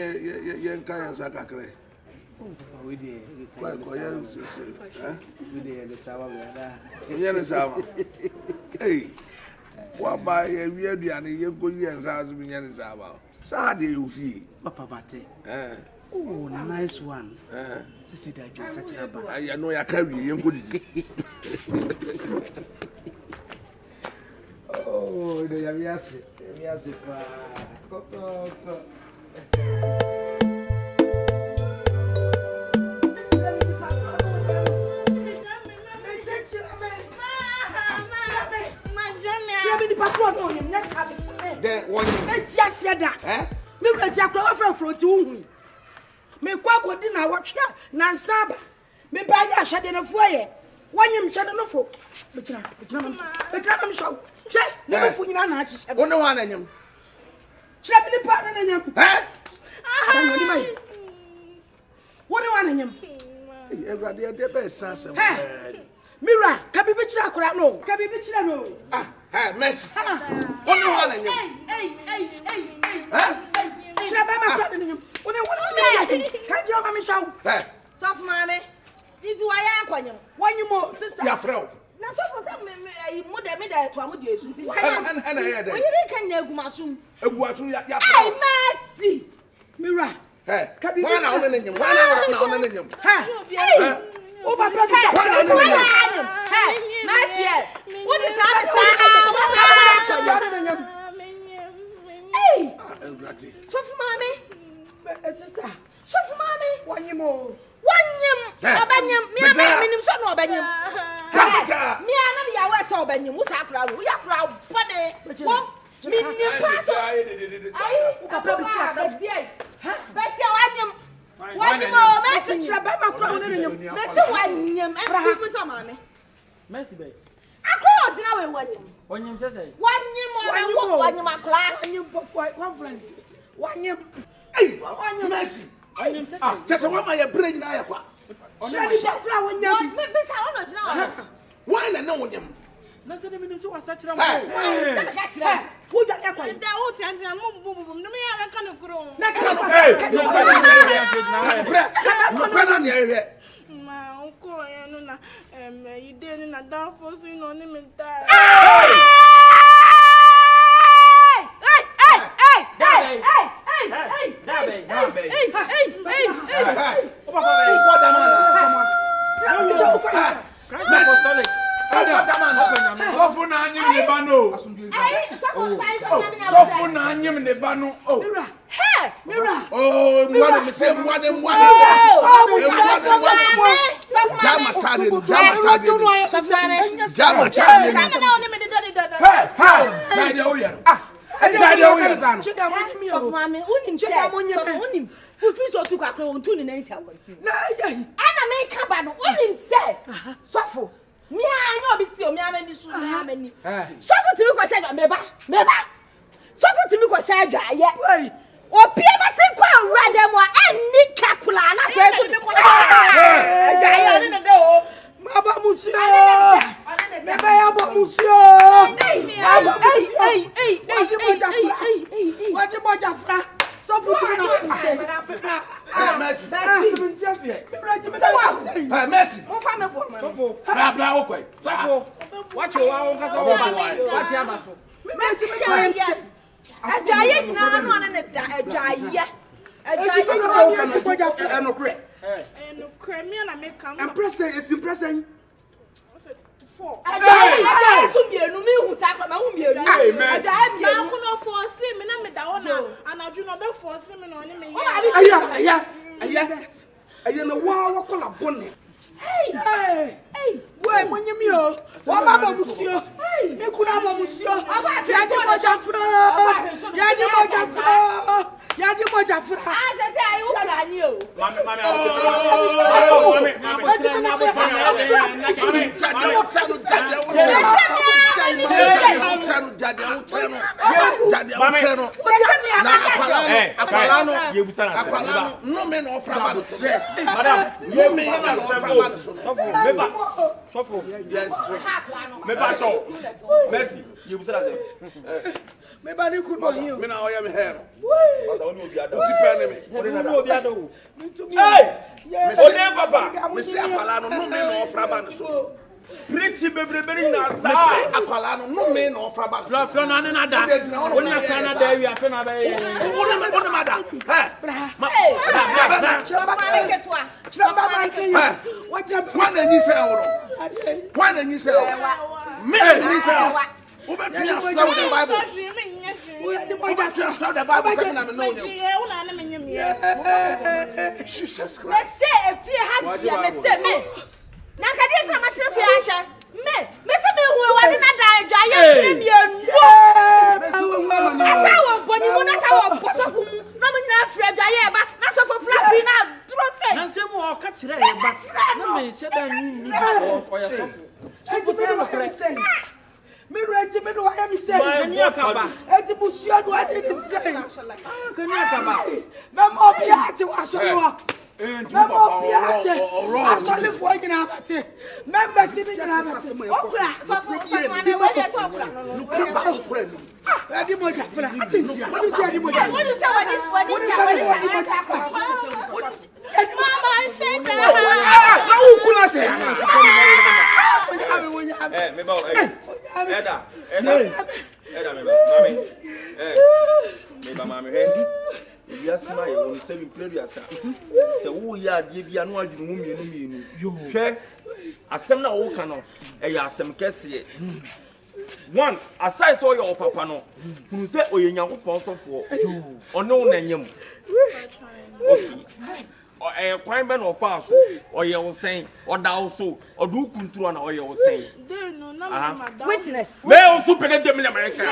young kind of sacre. Oh, we did. We did the sour. Hey, what by a weird and a young good years as we are about. Sad you feel, Papa Bate. Oh, nice one. See that you're such a bad. I know I carry you good. Oh, they have yes. Me kwa ko di na wotwe na nsaba me ba ya hwede no foye wanyem hwede no fo betira mam shaw she me fu nyina na ahye wona wa na nyem shira bi ni pa na nyem aha no di mai wona wa na nyem Everybody a de be sasa mira ka bi betira akora no ka bi betira no Messi wona wa na nyem shira ba ma kwa na nyem wona can't you have me show? Soft mammy, did you I am quanyum? One you more, sister. Your friend. Now, so for some mother made a to amodiation. And I had it. You can go mushroom. And what you Hey, Mercy. Mira, Hey, why now on the name? Why now on the name? Hey! Oh, my brother, hey! My dear, what is that? Hey! So for mommy, sister. So for mommy, one more. Abanyam, me minim so no abanyam. Me ana me yawa so abanyam, wo sakra wo yakra bode. Wo minim paso. Ayi, papa bi sia fa die. Ha? Beti wanyam. Wanyam o, mesi chira ba makra wo ne nyam. Mesi wanyam, e ku so mame. Mercy bay. Akra ogina we wanyam. Wanyam sese. Wanyam o, wanyam akra. Wanyam papa conference. Wanyam. Hey, wanyam Mercy. Wanyam sese. Just one my brain na yakwa. Shadi bakra wanyam. Me sa ono ogina. Why na wanyam? Na se de minim so wasachira mo. Hey, who that yakwa? Da o tianti am bum no me ya ka no kuro. Na ka no. Hey, no na ne ere. Ma o ko ya no na you dey na down for so no ni me die. Ufiso tu kakwe ontuni na nsia wonti. Na ana me kaba no onim se. Sofo. Mi anyo bi ti o mi amani su mi amani. Sofo timi ko se meba. Sofo timi ko se adwa ye. Opie ba se kwa awrade mo enni kakula na kwa so mi ko. Adwa ye ne de o. Maba musio. Meba ya bo musio. What the boy Jafra? So for to me Mercy. Mercy. Bra okwe. Sofo. Watch your wa onka so watch ya baso. Ajaye nyina no ne da ajaye. Enokre. Enokre me na make am. Impressing is impressing. Ajaye so mienu mi hu sakra ma hu mienu. Ajaye mienu. Na ko no force me na me da wona anaju no be force me no ne me. Aya na wa kola bonne. Hey. Wait, when you meal. What about monsieur? Me kuna ba monsieur. Yadi mojafra. Ah, say ayi u kra ni o. Mami. Yes. Mercy. You will say me ba ni could you. Me na oya me hair. Masa oni obi ada. Ti pe me. Oni obi ada o. Hey! Ode papa. Me say akwala no me no ofra ba no so. Pretty bebre na sa. Me say akwala no me no ofra ba no. Flo na ne na da. Oni akra na da wi afa na ba ye. Oni ma da. Hey! Why na you say oro? Why na you say oro? Me ni say oro. Who be tell the Bible? The Bible say na me know you. Jesus Christ. Me say if you have here, me say me. Na kadi tra ma tre fi acha. Me say me hu wa na da adwa ye premier no. Ata wo boni mu na ta wo bosofu mu. Na mo nyina afre adwa ye ba. Na sofo flapi na trofe. Na se mo o ka kire ye ba. Na me she da ni o ya sofo. Sofo say no kire. Me ready me no I am say. Kani akaba. Eti busua do ade ni say. Kani akaba. Na mo bi ati wa so no. Na mo bi ati. Actually for you na ati. Members ni na ati. Okra, so for man we dey talk okra. Adi mo jafra. Adi ti. Adi ti adi mo jafra. What you say what is Mama, I said that. Na u kuna say. Me ba Eda me ba. Mami. Me ba mami he. wiasema ye won se imperial sa se wo ya ade bia no adwene mu mienu hwɛ asɛm na wo ka no ɛyɛ asɛm kɛse one aside so your papa no hunu se oye nyankopɔn sɔfo ɔne wo na nyam okay kwan be no fa so oye wo sen oda wo so odu kunturo na oye wo sen witness me o so pege dem na America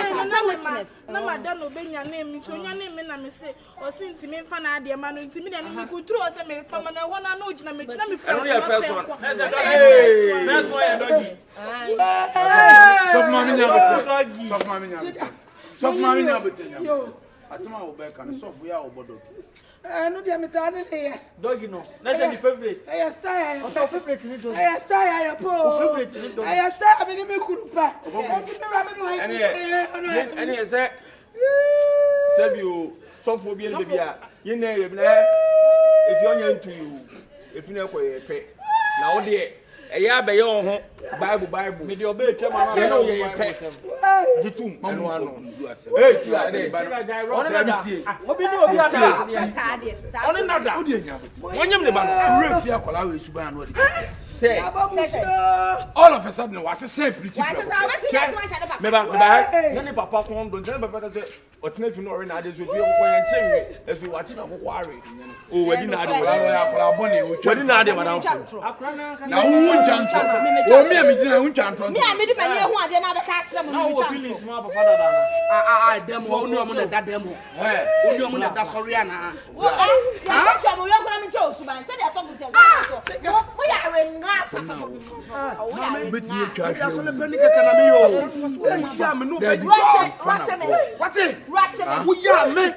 witness na madam no benya na mi to nya na mi na me se o se ntimi fa na ade ma no ntimi na mi kunturo o se me fa ma na ho na no gina me gina me fa hey next one ya doggy sof mami nya beto yo asema wo be kan sof ya obodo no dia metade ne doggy no na say the favorite I style o so favorite ni doggy I style ya po favorite ni doggy I style abi ni me kurupa any say sebio sofo bi en bia ye na ye na if you nya ntu you if na ko ye pe na wo de eya be ye ho bible me de obe etwa ma na no ye pe jitum anu anu ti ade ono na da obi ni obi ada ono na da wonyam ne ba re fi akola we suban na odi say all of a sudden was say preach me ba ne papa kon do ne papa say otena fi no ore na ade so fi ko yan chenwe efi wachi na kokko are o wadi na ade akola bone o wadi na ade madam na wo ntantro o mi am gina wo ntantro mi am di mani ehu ade na be ka kire mo na wo feelings ma papa dada na dem ho oni omo na da dem ho oni omo na da sori ana ya cho mo yo kona mi cho suban se dia so mo se mo ya are nga mama betimi atwa ya so le pani kaka na mi yo ya me no be what wo ya me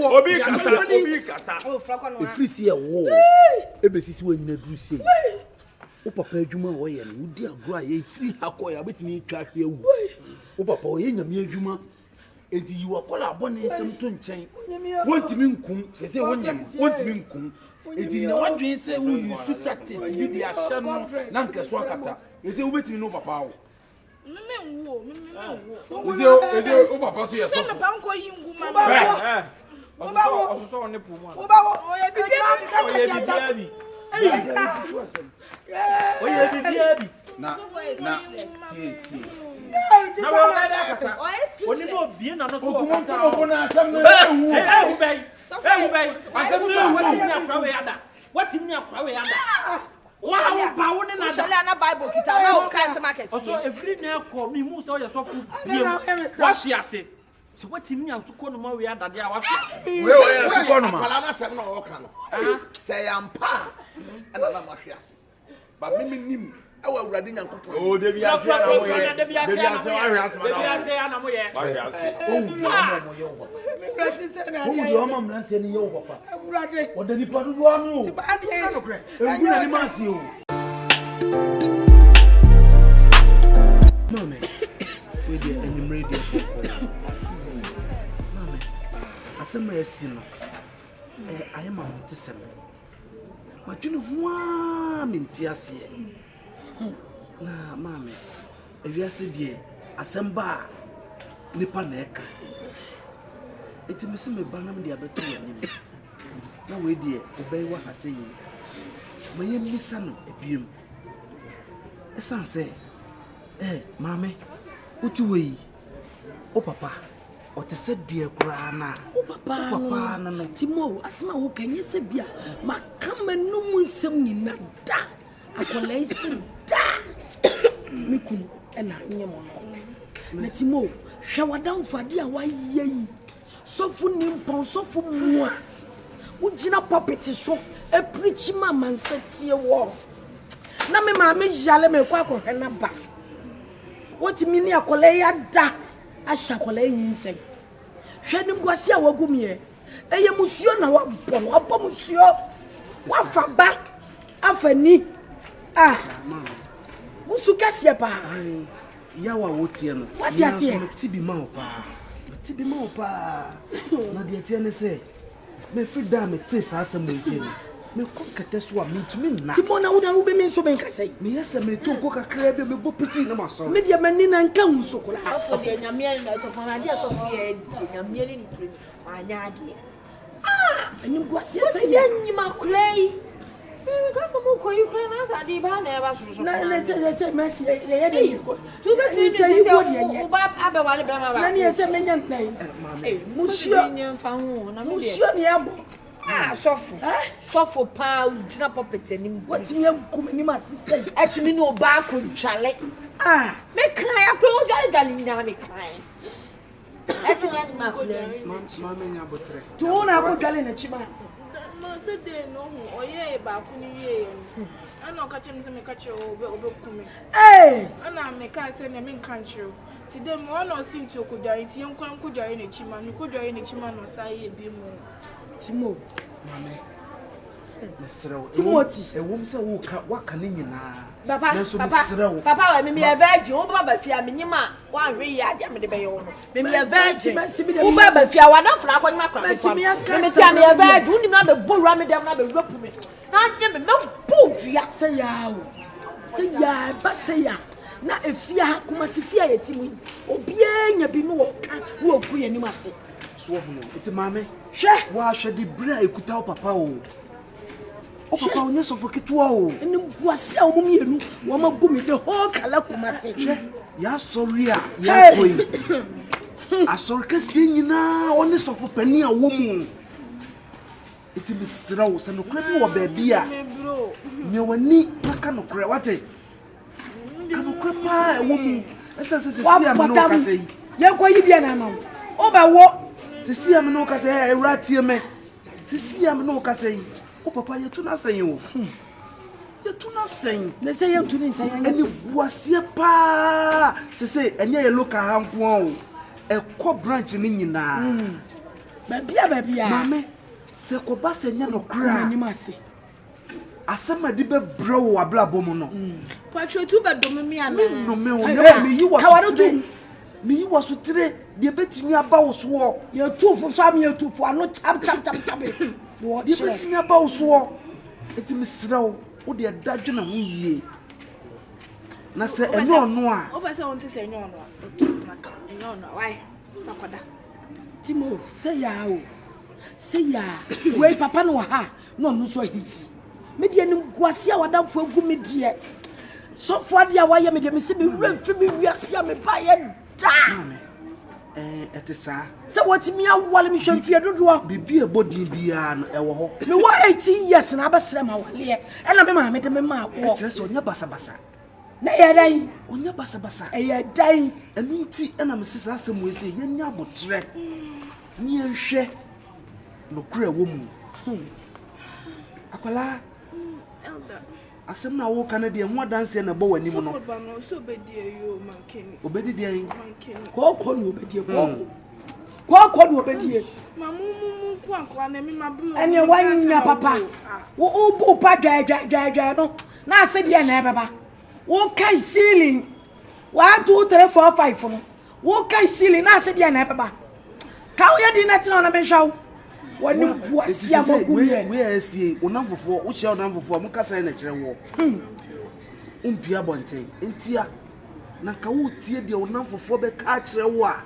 obi kasa efrisi e wo ebesisi wa nyina duru sie wo papa adwuma wo ye no wudi agro aye free hakoya betimi atwa hwe awu wo papa wo ye nyame adwuma enti yiwa kola abone nsem to nkyɛn wontimi nkum sese wonyam wontimi nkum enti na wadwen se wo yusu tactics bi dia hye no na nkeso akata ese wo betimi no papa wo eze o papa so ye so papa nko yi nguma ma oso ne pomu wo ba o ye bibia bi na wo da kasa oni no bie na no so o kasa o na asem na ehu bai asem na wati mi akwa we yada wa ba wo ne na so le na bible kita na o kan se market so every na ko mi mu so ye so fu biem wa hwe ase so wati mi am so ko no ma we yada de a wa hwe we o ye so ko no ma kala na asem na o ka no se yampa na na ma hwe ase ba mi nim ewa awurade nyankopɔn o de bi ase na mo ye de bi ase na mo ye o di ọmọ mìíràn ni yóò papa ọ̀dẹ̀ nípa dúdú ọ̀nù ewu na ni máa sí o. Mame, we dey enumerate dey for Mame, asema esi no aye ma mo te sem. Ma dwene ho a menti ase. Na mame, ewiase die asemba nipa na eka. Eti me se me banam dia beto yanim. Na we die obey wa hase yi. Maye misa no ebiem. Esan se mame, uti we o papa, o te se die kura na. O papa na no. Timo, asema wo kanye se bia, makama no mu nsem ni na da. Akola isi da. Mikunu ena nyemo no. Na Timo, hwa wadan fade a waye yi. Sofu nimpon sofu mua ugina puppet so e preach mama nsetie wo na me ma me jale me kwa ko hena ba woti mini akola ya da asha akola yinse hwe nim gwase a wagumie eye musuo na wabɔ no abɔ musuo wafa ba afani musu kase pa yawa wotie no watiase tibi ma opa tibi ma opa na de tie ne se me frida me te sa asem ese no me ko kete so a me tumi na ti bona wo na wo be me so ben kasai me yesa me to ko kakra be me bo piti na maso me dia mani na nka hu so kula afọ de nyame na so fa na dia so fa ye nyame ni ntiri anya ade ani guasie sai ya nyima kulei me ka so mo ko yukre na sa di ba na ba so na se mesi ye de ko tu be ti se wo ba abe wale be ma ba na ni se menya nai musio ni mfa ho na me musio ni abo sofo pa udina puppet anim watimi ankum anim asise atimi no ba ko ntwale me kan akro gali nya me kan atimi anim akule mama nya botre to na ko gali na chima no se de no ho oye ba ko ni wie yo ana ka chem se me ka che obekumi ana me ka se ne me kan chiro ti de mo no sinti okudari ti enkwan kudari na chima ni kudari na chima no sai e bi mu Timo mame mesrew Timothy ewom se wo ka waka ne nyina papa wa me virgin wo baba fia me nyima wa hwe ya dia me de be yo no me virgin wo baba fia wa na fra akonyima kra me tia me virgin wo ni na be borwa me dem na be ropu me na nye me bu dua se ya ba se ya na efia ha kuma se fia ye timu obia nya bi no wo ka wo ogu ye nim ase so ho no iti mame wa hwe di bra ekuta o papa o papa onye sofoketwa o eni guase a wo mienu wo magumi de ho kala kumase ya sorry a ya koi asorka sie nyina oni sofopani a wo mu iti bisira wo se no kra bi wo ba bia me wani naka no kra wate kanu kra pa wo mu ese am no kase ye koyi bia na ma o ba wo sisi am no kase ewratie me sisi am no kase o papa ye tu na sen o ye tu na sen na se ye tu ni sen eni buasie pa sisi enye ye loka hanko o e ko branch ni nyina ba bia mame se ko ba se nya no kra ni mase asema di be bro abla bomu no patro tu ba do me ana no me o ne me yi wa mi yi waso tire de betimi aba wo so ye tufu so am ye tufu anu chap wo de betimi aba wo so eti mi sirawo wo de dadwe na ho yie na se enyo no a o ba se won ti se enyo no enyo no why fakoda Timo se ya we papa no ha no no so hiti me de ni guase a wadamfo agu me de so fo de a waye me de me se me wura mfi me wiase a me ba ye da etisa se wotimi awale mi hwamfie dodo bibi ebodin bia no ewo ho me wa 18 years na abasra ma wale e na me ma me de me ma wo kire so nya basa na ya dai onya basa ya dai enu nti na me sisa asemu ese ye nya botre ni ehwe no kura wo mu akwala elder asem na wo kana de ho danse na bo wani mu no so obedie yo mankeni obedi de mankeni koko ni obedie koko ni obedie mamu ku ankwa na mi mabulu ene wanya papa wo obu pa dwa no na ase de na baba wo kai ceiling 1 2 3 4 5 no wo kai ceiling na ase de na baba ka wo ye di na tina na be hwawo wani guasia moguye we asie onamfofo wo hye onamfofo mo kasa na kire wo umpia bonten entia na ka wo tie de onamfofo be ka kire wo a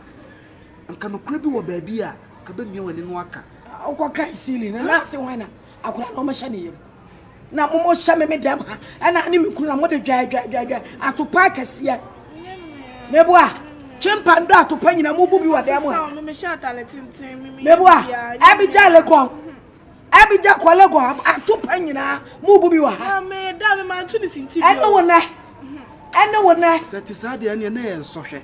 nka no kra bi wo ba bi a ka be mie wani no aka okọ kai ceiling na ase wana akura no mo hye ne yem na mo hye me dem ha ana ne me kunu na mo de dwa atopa kase meboa chimpando atopa nyina mo bubi wa dem ha me sha tale tintin mi meboa abija kwale go atopa nyina mo bubi wa ha me da me man tu ni sinti ene wona satisade ene na yen sohwe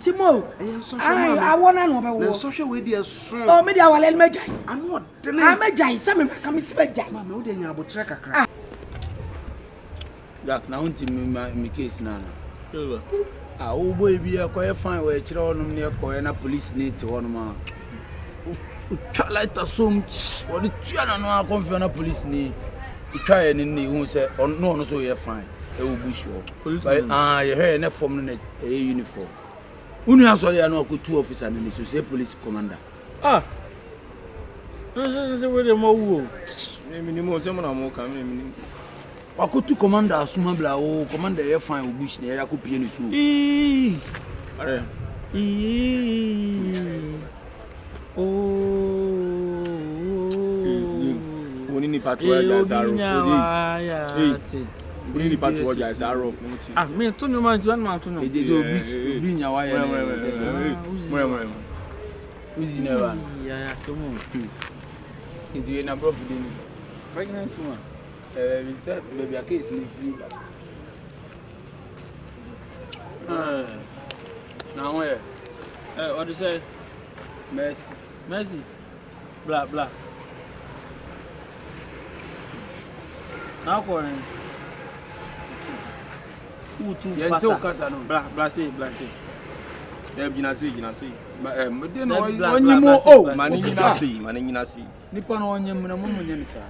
Timo yen sohwe ai awona no be wo na sohwe we de so o me dia wale meja anu odene meja se me maka me sibe jai ma me wo de nya abotre kakra Jack na unti mi case na na wo boy bi e ko e fine we kire onum ne ko e na police ne ti wonum a utwa lighter som wo de tua na no a confio na police ne utwa ye ne hu se no so ye fine e wo bush ho ye he ne form no e uniform unu aso ya no ko two officer ne so say police commander we de mo wo Minimum some na mo come minimum. Wakutu commander asuma bla o commander ye fine obush na ya kopie ni so. Are. Woni ni patwa ya zaro. Woni ni patwa ya zaro. Ah, me to no man to no. It is obi nya wa ya. Uzi never. Yeah, so mo. It you na bro for the pregnant woman. We said baby a case in free. Now where? What do you say? Mercy. Blah blah. Now calling. Who kasa no? Blah say. Gina say. But then onye mo oh manina say. Nipa no onye mo na mo nyem sa.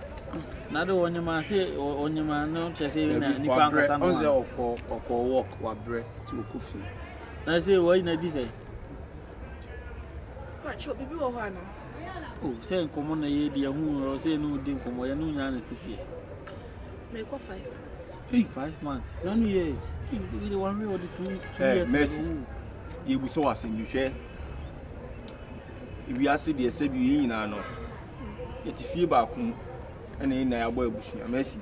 Na do onye ma say onye ma no chese na nipa nkasa no. Onze okọ work wa bre ti okufi. Na say what na di say? Pa cho bibi wo ho ana. Oh, say nkomo na ye di hu o say no di nkomo ya no nya na tifi. Me ko 5 months. Hey, 5 months. No ye. You the one we or the 2 years. Mercy. You bu so asen you hwe. Ibi ase de ese bi yin na no. Eti fie ba ku ena ina ya gbo ebusu ya Mercy.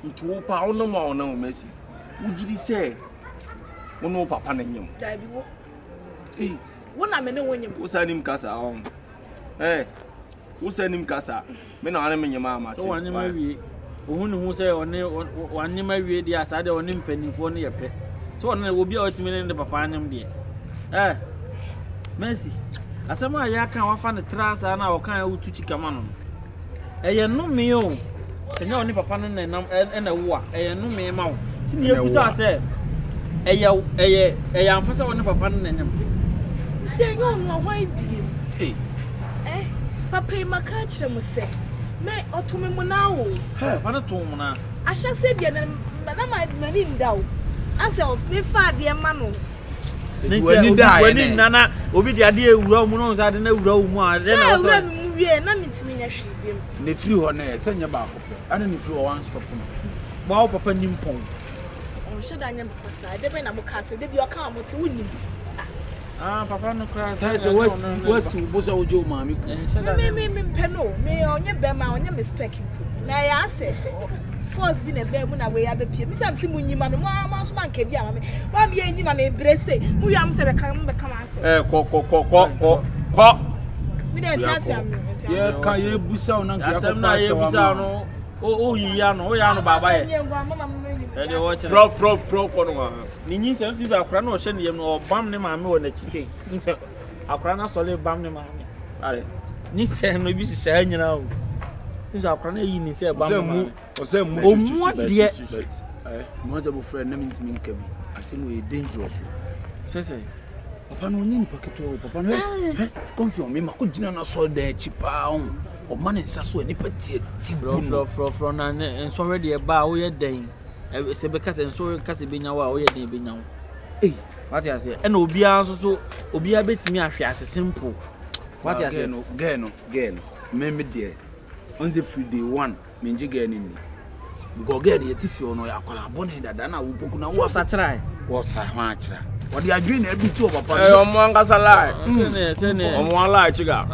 Ntu pa ono ma ona Mercy. Ugiri se wono papa na nyem. Dai bi wo. Eh, wona me ne wonyem. Wo sanim kasa on. Wo sanim kasa. Me na ane me nyema amate. So wanye ma wie. Ohun hu se one wanye ma wie dia asade one mpanimfo ne yepe. So one obi a otimi ne papa anyem de. Mercy. Asema ya kan wafa ne trasa na wokan wutu chikama no. Eye no me o. Senya one papa no na nam na wo a eye no me ma wo. Ti ne ebusa se eye amfasa one papa no na nyem. Senya no hwan bi. Papa maka kire mo se. Me otumi mu na wo. Papa no to mu na. Ahya se de na mani ndaw. Ase of me fa de ma no. Wani nana obi de ade ewura mu no zade na ewura mu a de na so mu wie na mitimi nya hwibiem ne firi ho na se nya ba akopɛ ana ne firi ho wan stop no ba wo papa nimpon on sheda nya papa sa de be na mo ka se de bi o ka mo ti wunnim papa no kra so wasi bo so ojo maami ku me pɛ no me onye be ma onye me spec na ya ase force bi na be mu na we ya be pie mi tam si mu nyima me ma so man ka bi ama me ma me nyima me brese mu wi am se be kan ma ase ko mi de tiati am ye kan ye busa na nka ko pa ye busa no o yi ya no o ya no baba ye de wo chere fro ko no ni nyi se ti ba akra na o hye ne yem no o bam ne ma me wo na chike akra na so le bam ne ma me are ni se no bi si sha nyina o tinja akra na yi ni se bam mu o mu de mo za bo friend na mintimi nka bi asem we dangerous sese papa no nyi paketo papa no confirm me mako gina na so da chipa on o man nsa so ni patie ti fro na enso we de ba wo ye den se be kase enso kase be nyawo a wo ye den be nyawo what you say na obia so obia betimi ahwe ase simple what you say girl me de on the free day 1 me nje girl ni because girl ye ti fio no ya kwala bone dada na wo poku na wo sa try wo sa ho achira wo de adwi na abi ti o papa omo angasa lie sene omo lie chiga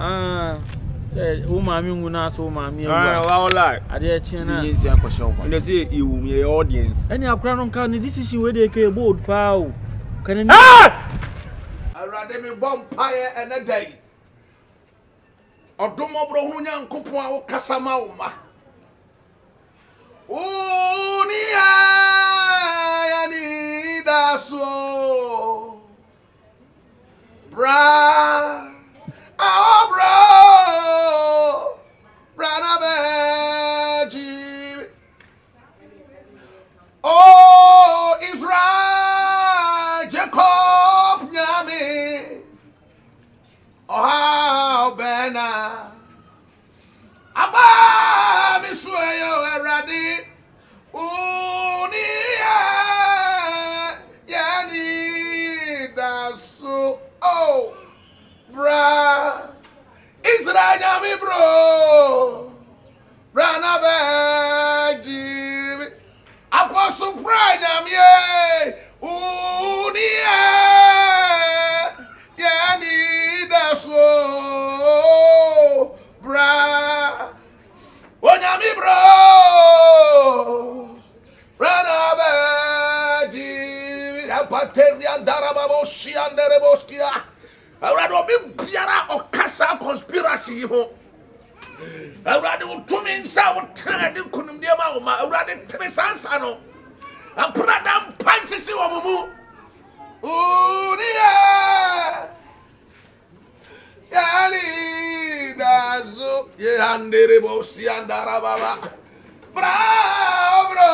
say wo ma mi nguna so ma mi ewa wa lie ade chi na yin si akwasha wo and say you me audience any akra no kan decision we dey ke bold pa o kan ni arade me bompaye ene dai odomo bro hunu nyankopon a wo kasama wo ma Unia yani daso bra na beji oh Israel Jacob nyame oh bena aba mi sueyo eradi unia yani daso oh paterian darababo shiandereboskia. Awurade obi biara okasa conspiracy ho. Awurade utumi nsa wotan de kunumde ma wo ma awurade tresansa no. Ampradam pansisi wo mumu. Uria. Yali dazu ye anderebosi andarababa. Bro.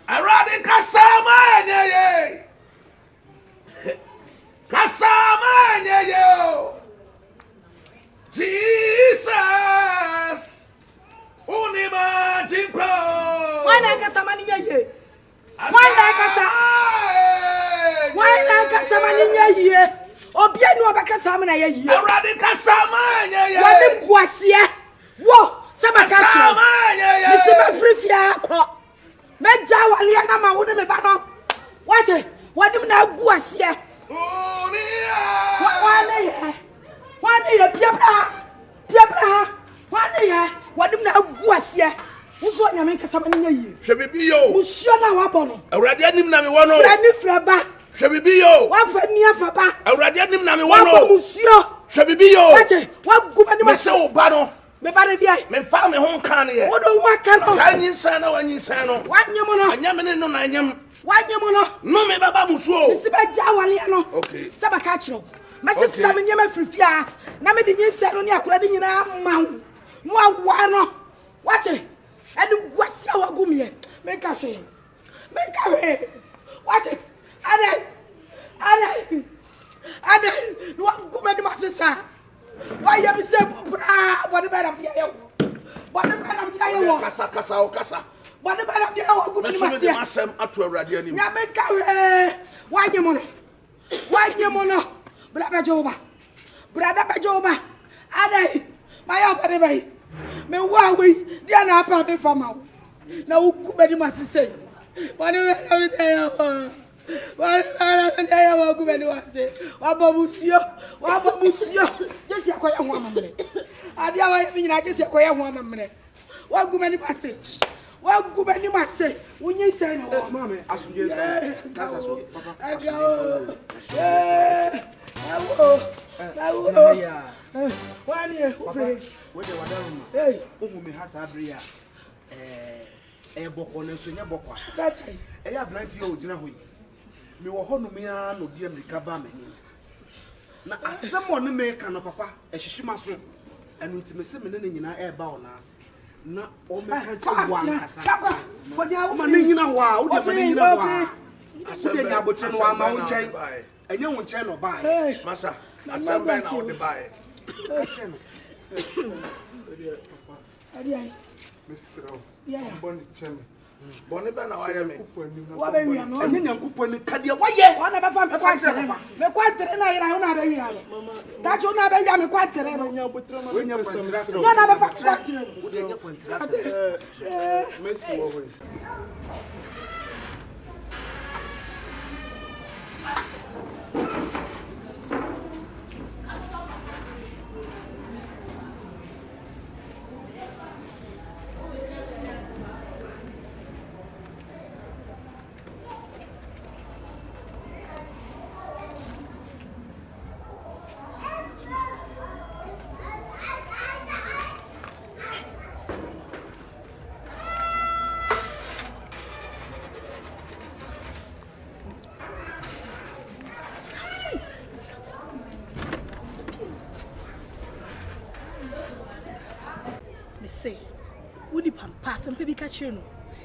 Awurade kasama nye. Kasama yo, Jesus, unima timpo. Why na kasama ni ye? Why na kasama ni ye? Obia no bakasama na ye. Awurade kasama ye. Wade kwase. Wo, sama kachi. Mi se ma frifia akọ. Meja wale na ma wo ne me ba no. Wate, wade na guase. One year, Piabra, what do now guasia? Who's what you make a summoning you? Shall we be yo? Shut up on. Already, I didn't know one of them. Shall we be yo? What for me for back? Already, I didn't know one of Monsieur. Shall we be yo? What government so battle? Me bade dia. Me fa me hon kan ye. What do what can? Sanyin sana wanyin sana. What nyamono? Anyamene no na anyam. What nyamono? No me baba musuo. Me se ba ja wale no. Okay. Saba ka kiro. Me se sam nyama frifia. Na me de nyinsa no ne akura de nyina ma. Mo awa no. What? Adu gwase awagumie. Me ka hwe. Me ka hwe. What? Ada. No agumedi masesa. Why you be say bra? What the better be yo? What the better be yo? Kasa. What the better be yo? Good me say. Masem atu awrade anim. Nya me ka we. Why you mono? Brother Joba. Adai. My opa dey. Me wa we dia na pa me fama. Na wo kubedi masese. What the better be yo? What kubedi wase. Wabamusio. Just yakoya ho amamre. Adia wa fi nyina just yakoya ho amamre. Wagumani mase. Unyi say no. Mama, asunje. Kasa so. Papa. Awo. Wani e. We de wadaruma. Hey, ohu me hasa abria. Boko na so nya boko. That's it. Eya blanti o gina hoyi. Me wo hono me ya no die America ba me. Na asemo ne me ka no papa, ehihima so. Enu ntime se me ne nyina e ba o na ase. Na o me ka che wa nkasa. Ma ne nyina ho a, wo de ma ne nyina ho a. Asem nya botre no ama wo nchen. Enye wo nchen no ba. Masa, asem be na wo de ba e. Adai. Mesro. Yeah. Boni cheme. Boni be na wa ye me. Wa be wi am. Enye nyankopon ni kade wa ye. Wa na be fa me kwatere. Me kwatere na ira ho na be wi am. Ta chu na be wi am kwatere no. Nya botre ma. We nya kwantra. Wa na be fa kwatere. Wo de nya kwantra. Messi wo we. Say, would you pass and baby catch you?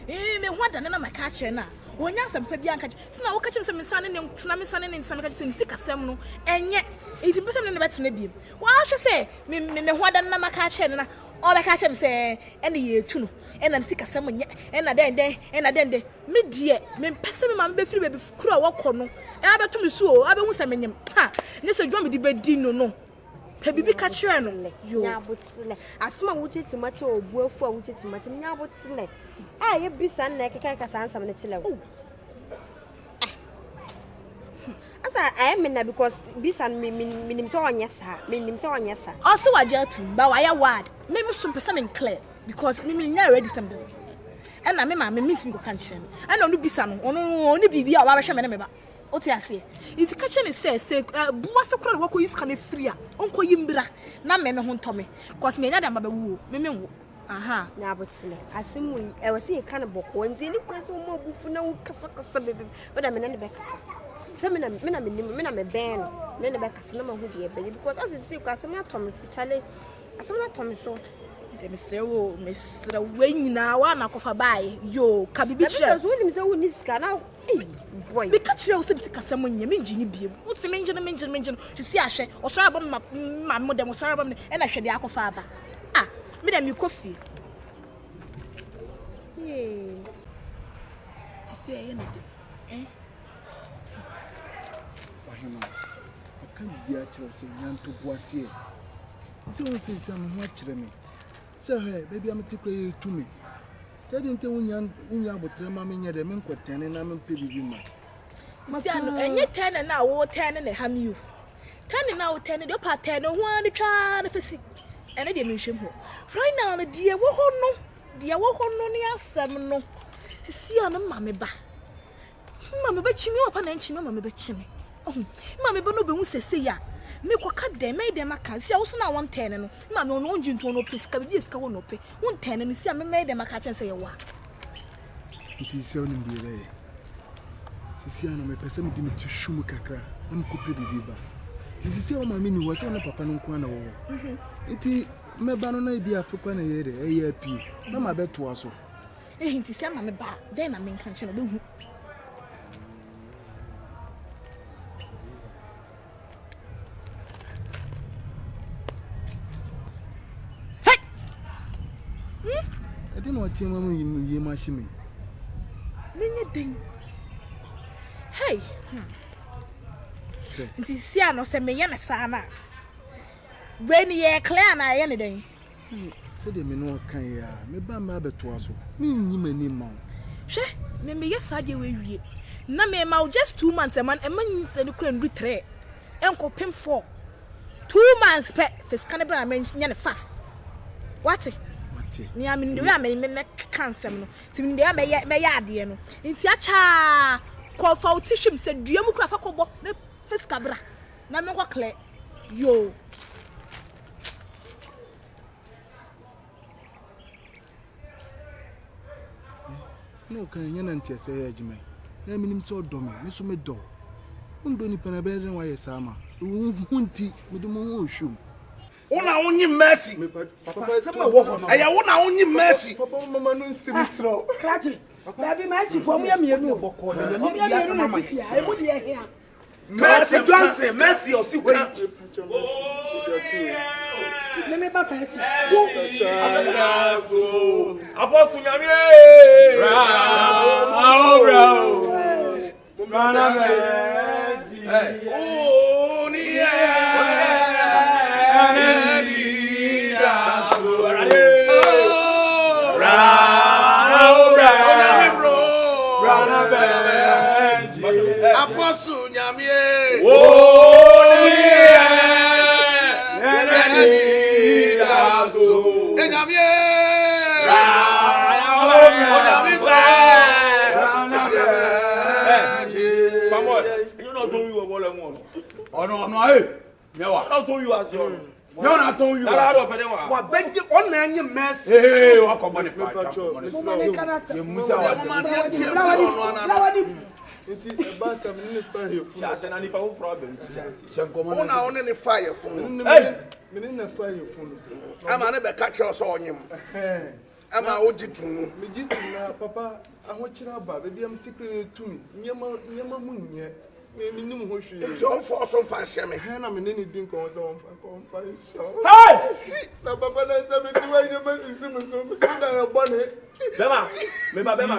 Me want another my catcher now. When you're some baby and catch, so now catch some son and tsunami son and some catching sick as some, and yet 80% in the better maybe. What I should say, me want another catcher and all the catcher say, and the year too, and I'm sick as someone yet, and I then me dear, me person man be free baby crew walk on. And I bet to me so, I don't want some ha, this is drum with the bed no. Baby catch you no. Nya botsile. Asma wuche timati obuafu a wuche timati nya botsile. Ah ye bisa na keka ka san sam na chile. Asa I am na because bisa minim so onya sa. Minim so onya sa. Also waje tu ba wa ya word. Me sum person clear because me nya ready something. And I mean, meet me country. I know no bisano, only be a Wabasha Meneba. What I say? It's catching it says, Buster Crow, what is kind of free, Uncle Yimbra, not Mamma Hon Tommy, cause me not a woo, Mimim. Aha, now but I think I was seeing a kind of book when the question more for no Casaka, but I'm in the back. Some men I'm a band, men back as no who be a baby because as you see, Casamia Thomas, Charlie, as I'm not Thomas. Mr. Mr. Wayne now, I'm not off by yo, Cabby Williams, who needs now. Boy, we catch you some someone you mean Ginny Beam. What's the mention to see a share or sorry about my mother was sorry about me and I should be a father. Ah, Madame, you coffee. Yea, to say anything, eh? I can't be at your young to Boisier. So if it's some watching me. So, hey, baby, I'm taking to me. I didn't tell you about Mamma the men quite 10 and I'm a baby. Masiano, and you're 10 and now 10 and a ham you. 10 and now 10 and your part 10 and 1 try to see. And I didn't mention her. Right now, dear, what no, dear, what no near 7 no. To see on a mammy ba. Mamma, but you know upon and she mamma, but you. Oh, Mammy Bono won't say ya. Make what cut them, made them a can see also now 110 and Mamma no you to no place, cabbies go no pay. 110 and see I made them a catch and say a what. It is sounding the way. Sisiana, my person give me to Shumakaka, I'm copy biba. This is all my meaning was on a papa no corner. It may banana be a Fukana AAP. No, my bed to us. Ain't it some back? Then I mean, can't you do? I don't know what you machine me. Many hey, it is Siano send me a sana. When ye clear I any day. Said the men can ya, me bamba betuaso. Me name mount. She, me yes, I do we. Na me mau just 2 months a man, and man said you couldn't do 3. Uncle Pim 4. 2 months pet for Scannabra, I mentioned fast. What's it? Me, I mean, the women make cancer. To me, they are my yard, you know. In Tiacha, call for tissue, said, do you craft a cobo? The first cabra. Now, no clear. Yo. No, can you not say, Jimmy? I mean, so dummy, Miss Meadow. Don't do any penabed and why a summer. Won't tea with the moon shoe. Una only mercy. I want only mercy. Papa, Mamma, no, Simsro. Clatty, baby, mercy for me, I'm no book. Mercy, Johnson, mercy, or see what Let me back. Apostle Apostle Nyamie. Oh no, hey. No, I told you as you. No, I told you. What beg you on any mess? Hey, what come on the fire phone. I'm a catch us on him. I'm a OG to me. Papa, I want you about baby. I'm taking to me. Yama moon. It's all for some fashion. I'm in anything on fire. Hey! Now, Papa, let's have it. Why you must so a bonnet? Bema,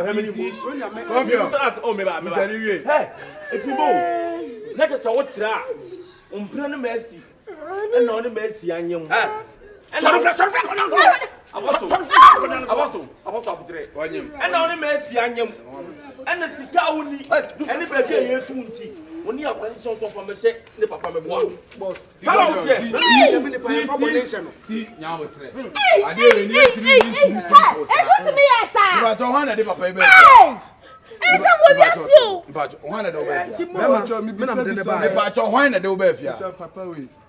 how many moves? Oh, maybe. Hey, if you move, let us watch that. Umbrella mercy. And on the mercy, and young. Apostle, and on the mercy, and young. And the Sikauni, and the better here to when you have pension from a set, the papa may walk. See, now it's I didn't need to be but Johanna, the papa. And someone else you. But one of the way. But Johanna, the way. Papa,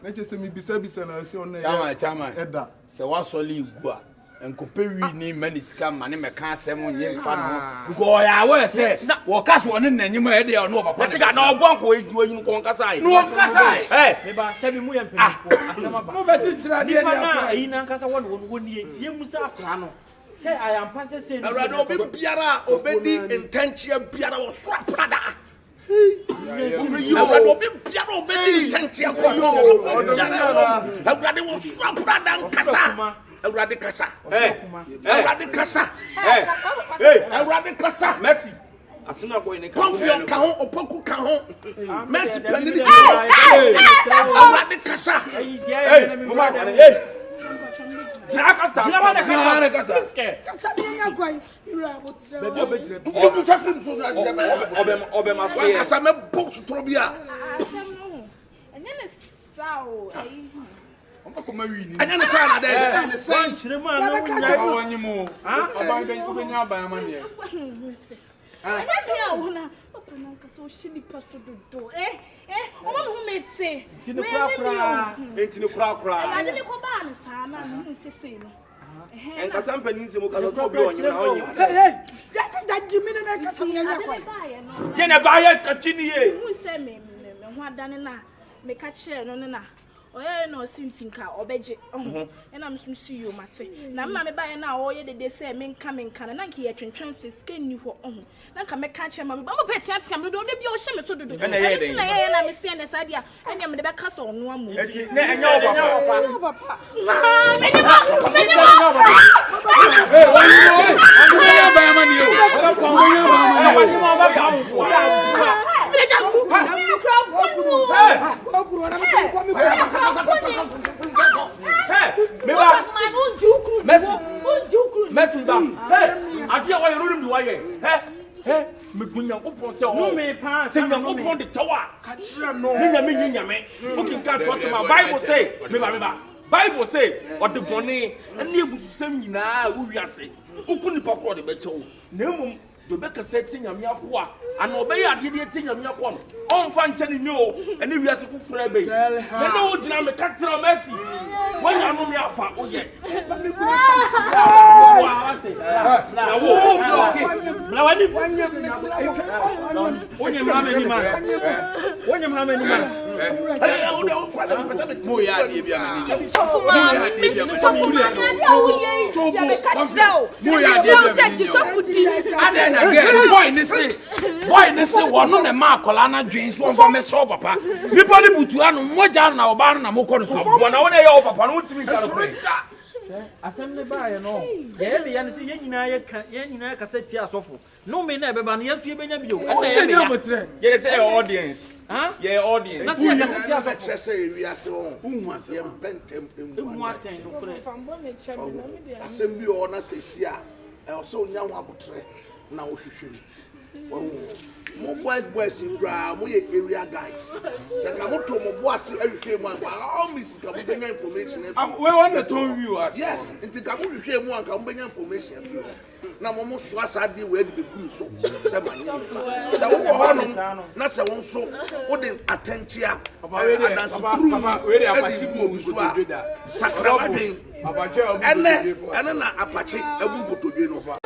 let us me be service and I see on Chama, Edda. So what's all you go? And compare me many scam and I can't say one young fan. Go, I will say, walk us one and you may idea no, but I got no one going to you Concasai. No, Casai. Eh, about 7 million people. No better in Casa 1 would be a Musa Plano. Say, I am passing saying, Biara, obedi intention, Biara was swap brother. Merci. Asuna boy ne confio ka ho opoku ka ho Messi planning the kasa so she pass to the door. Who made say? Tino cra. I didn't go back, son. I'm saying. And Casam Peninsu will come to you. That you mean I can Jenna continue. Who sent me? What done na? Make a chair, no. Oh, no, Sintinka or Beji. And I'm see you, Matty. Now, Mamma, by now, all they say, men coming, can I hear you transfer skin you for own. Now, come and catch him. I'm a pet, I'm don't be your shame to do. And I'm saying this idea, and I'm the back castle on one move. Me bunya upon say no me pa say no upon the tower kachira no me nyame booking card trust my Bible say me Bible say or the bone and ebusem nyina wo wiase ukuni pakro de becho na emum do be kase tinyame akoa ana obeya ade de tinyame akoa no on fa nche ni o ene wiase fufura be me no wo dina me kachira Messi when you know me afa oye na wo na wani onye mama ni man mo ya de bia me ni boy ni say wono na ma akola na dwen so on for me show papa nipa ni butu anu moja na oba na mo ko no so bona wona ye o papa no utimi ka no asem ne ba ye no ye be ya ne se ye nyina ka se ti asofo no me na beba no ye fie benya bio na ye be ya ye say audience ye audience na se ye ka se ti asofo say wi ase won ye bentem emu aten no kure asem bi o na se si a e so nya ho abotre na wo hwehwem mo boys in gra mo ye area guys se ka mo to mo boss ahwehwe mu anka all miss ka mo benya information we want to tell you as yes nti ka mo hwehwe mu anka mo benya information na mo so asade we de bebu so se mani se wo hono na se won so wo de attentia adansi turu we de apachi mu so sakra badin ene na apachi abu botodwe no